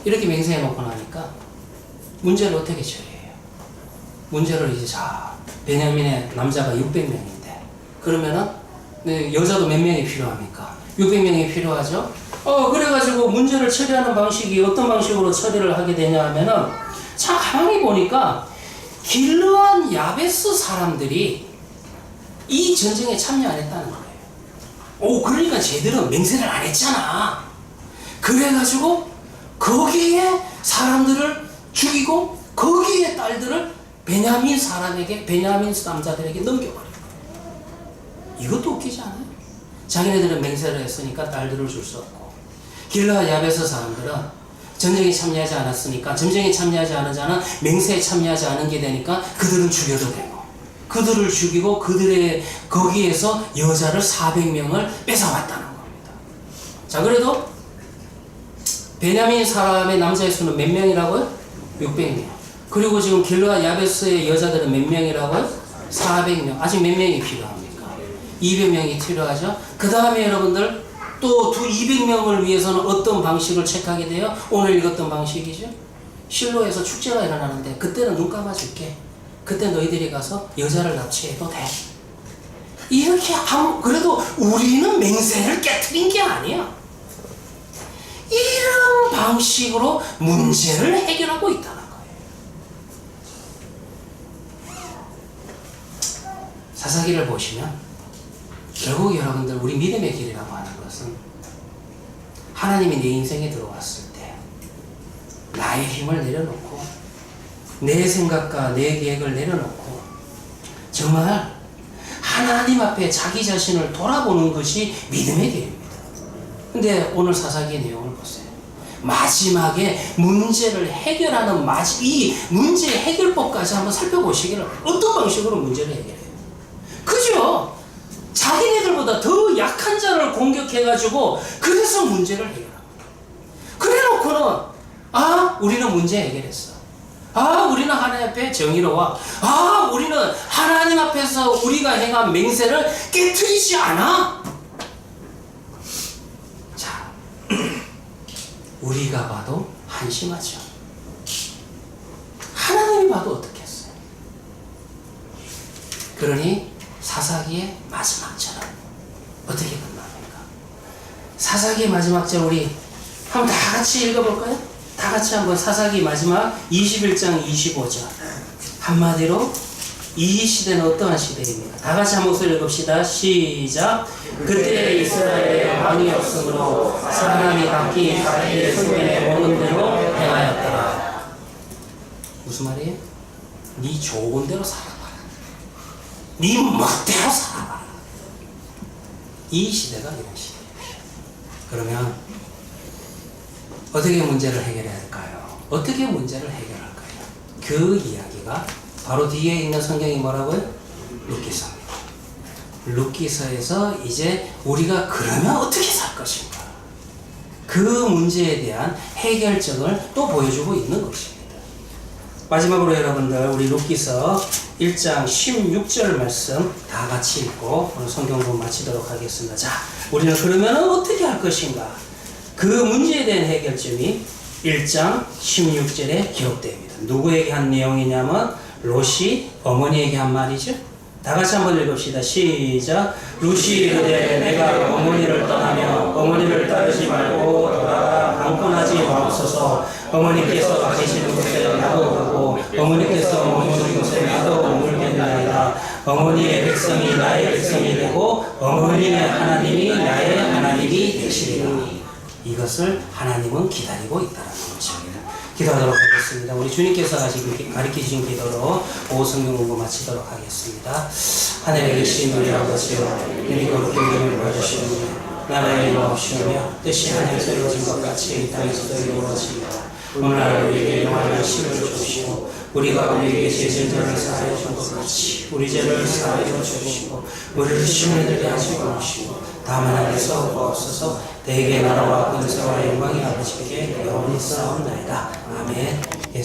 이렇게 맹세해 놓고 나니까 문제를 어떻게 처리해요? 문제를 이제, 자, 베냐민의 남자가 600명인데 그러면은 여자도 몇 명이 필요합니까? 600명이 필요하죠. 그래가지고 문제를 처리하는 방식이 어떤 방식으로 처리를 하게 되냐 하면은, 참 가만히 보니까 길르앗 야베스 사람들이 이 전쟁에 참여 안 했다는 거예요. 그러니까 쟤들은 맹세를 안 했잖아. 그래가지고 거기에 사람들을 죽이고 거기에 딸들을 베냐민 남자들에게 넘겨버린 거예요. 이것도 웃기지 않아요? 자기네들은 맹세를 했으니까 딸들을 줄 수 없고, 길르앗 야베스 사람들은 전쟁에 참여하지 않았으니까, 전쟁에 참여하지 않은 자는 맹세에 참여하지 않은 게 되니까 그들은 죽여도 되고, 그들을 죽이고 그들의 거기에서 여자를 400명을 뺏어왔다는 겁니다. 자, 그래도 베냐민 사람의 남자의 수는 몇 명이라고요? 600명. 그리고 지금 길르앗 야베스의 여자들은 몇 명이라고요? 400명. 아직 몇 명이 필요합니까? 200명이 필요하죠. 그 다음에 여러분들, 또 200명을 위해서는 어떤 방식을 체크하게 돼요? 오늘 읽었던 방식이죠. 실로에서 축제가 일어나는데 그때는 눈 감아줄게. 그때 너희들이 가서 여자를 납치해도 돼. 이렇게 하면, 그래도 우리는 맹세를 깨트린 게 아니야. 이런 방식으로 문제를 해결하고 있다는 거예요. 사사기를 보시면 결국 여러분들, 우리 믿음의 길이라고 하는 것은 하나님이 내 인생에 들어왔을 때 나의 힘을 내려놓고 내 생각과 내 계획을 내려놓고 정말 하나님 앞에 자기 자신을 돌아보는 것이 믿음의 길입니다. 근데 오늘 사사기의 내용을 보세요. 마지막에 문제를 해결하는 이 문제 해결법까지 한번 살펴보시기를. 어떤 방식으로 문제를 해결해요? 그죠? 자기네들보다 더 약한 자를 공격해가지고 그래서 문제를 해결합니다. 그래놓고는 우리는 문제 해결했어. 우리는 하나님 앞에 정의로워. 우리는 하나님 앞에서 우리가 행한 맹세를 깨트리지 않아. 자, 우리가 봐도 한심하죠. 하나님이 봐도 어떻겠어요? 그러니 사사기의 마지막 절은 어떻게 끝납니까? 사사기의 마지막 절, 우리 한번 다 같이 읽어볼까요? 다 같이 한번 사사기 마지막 21장 25절. 한마디로 이 시대는 어떠한 시대입니까? 다 같이 한 목소리 읽읍시다. 시작. 그때 이스라엘에 왕이 없으므로 사람이 각기 자기의 손에 오는 대로 행하였더라. 무슨 말이에요? 네 좋은 대로 살아봐라. 네 멋대로 살아봐라. 이 시대가 이런 시대예요. 그러면 어떻게 문제를 해결해야 할까요? 어떻게 문제를 해결할까요? 그 이야기가 바로 뒤에 있는 성경이 뭐라고요? 룻기서입니다. 룻기서에서 이제 우리가 그러면 어떻게 살 것인가? 그 문제에 대한 해결책을 또 보여주고 있는 것입니다. 마지막으로 여러분들, 우리 룻기서 1장 16절 말씀 다 같이 읽고 오늘 성경 공부 마치도록 하겠습니다. 자, 우리는 그러면 어떻게 할 것인가? 그 문제에 대한 해결점이 1장 16절에 기록됩니다. 누구에게 한 내용이냐면 롯이 어머니에게 한 말이죠. 다 같이 한번 읽읍시다. 시작. 루시 이르되 내가 어머니를 떠나며 어머니를 따르지 말고 돌아가 방문하지 마옵소서. 어머니께서 가시는 곳에 나도 가고 어머니께서 머무는 곳에 나도 머물겠나이다. 어머니의 백성이 나의 백성이 되고 어머니의 하나님이 나의 하나님이 되시리라. 이것을 하나님은 기다리고 있다는 것입니다. 기도하도록 하겠습니다. 우리 주님께서 가르치신 기도로 오후 성경 공부 마치도록 하겠습니다. 하늘에 계신 우리 아버지여, 이름이 거룩히 여김을 받으시오며 나라의 이루어지오며 뜻이 하늘에서 이루어진 것 같이 이 땅에서도 이루어지며 오늘 하루 우리에게 영원한 힘을 주시고 우리가 우리에게 죄진들을 사하여 준 것 같이 우리 죄를 사하여 주시고 우리를 시험에 들게 하지 마시고 다만 안에서 구하옵소서. 대개 나라와 근세와 영광이 아버지께 영원히 싸움나이다. 아멘. 예수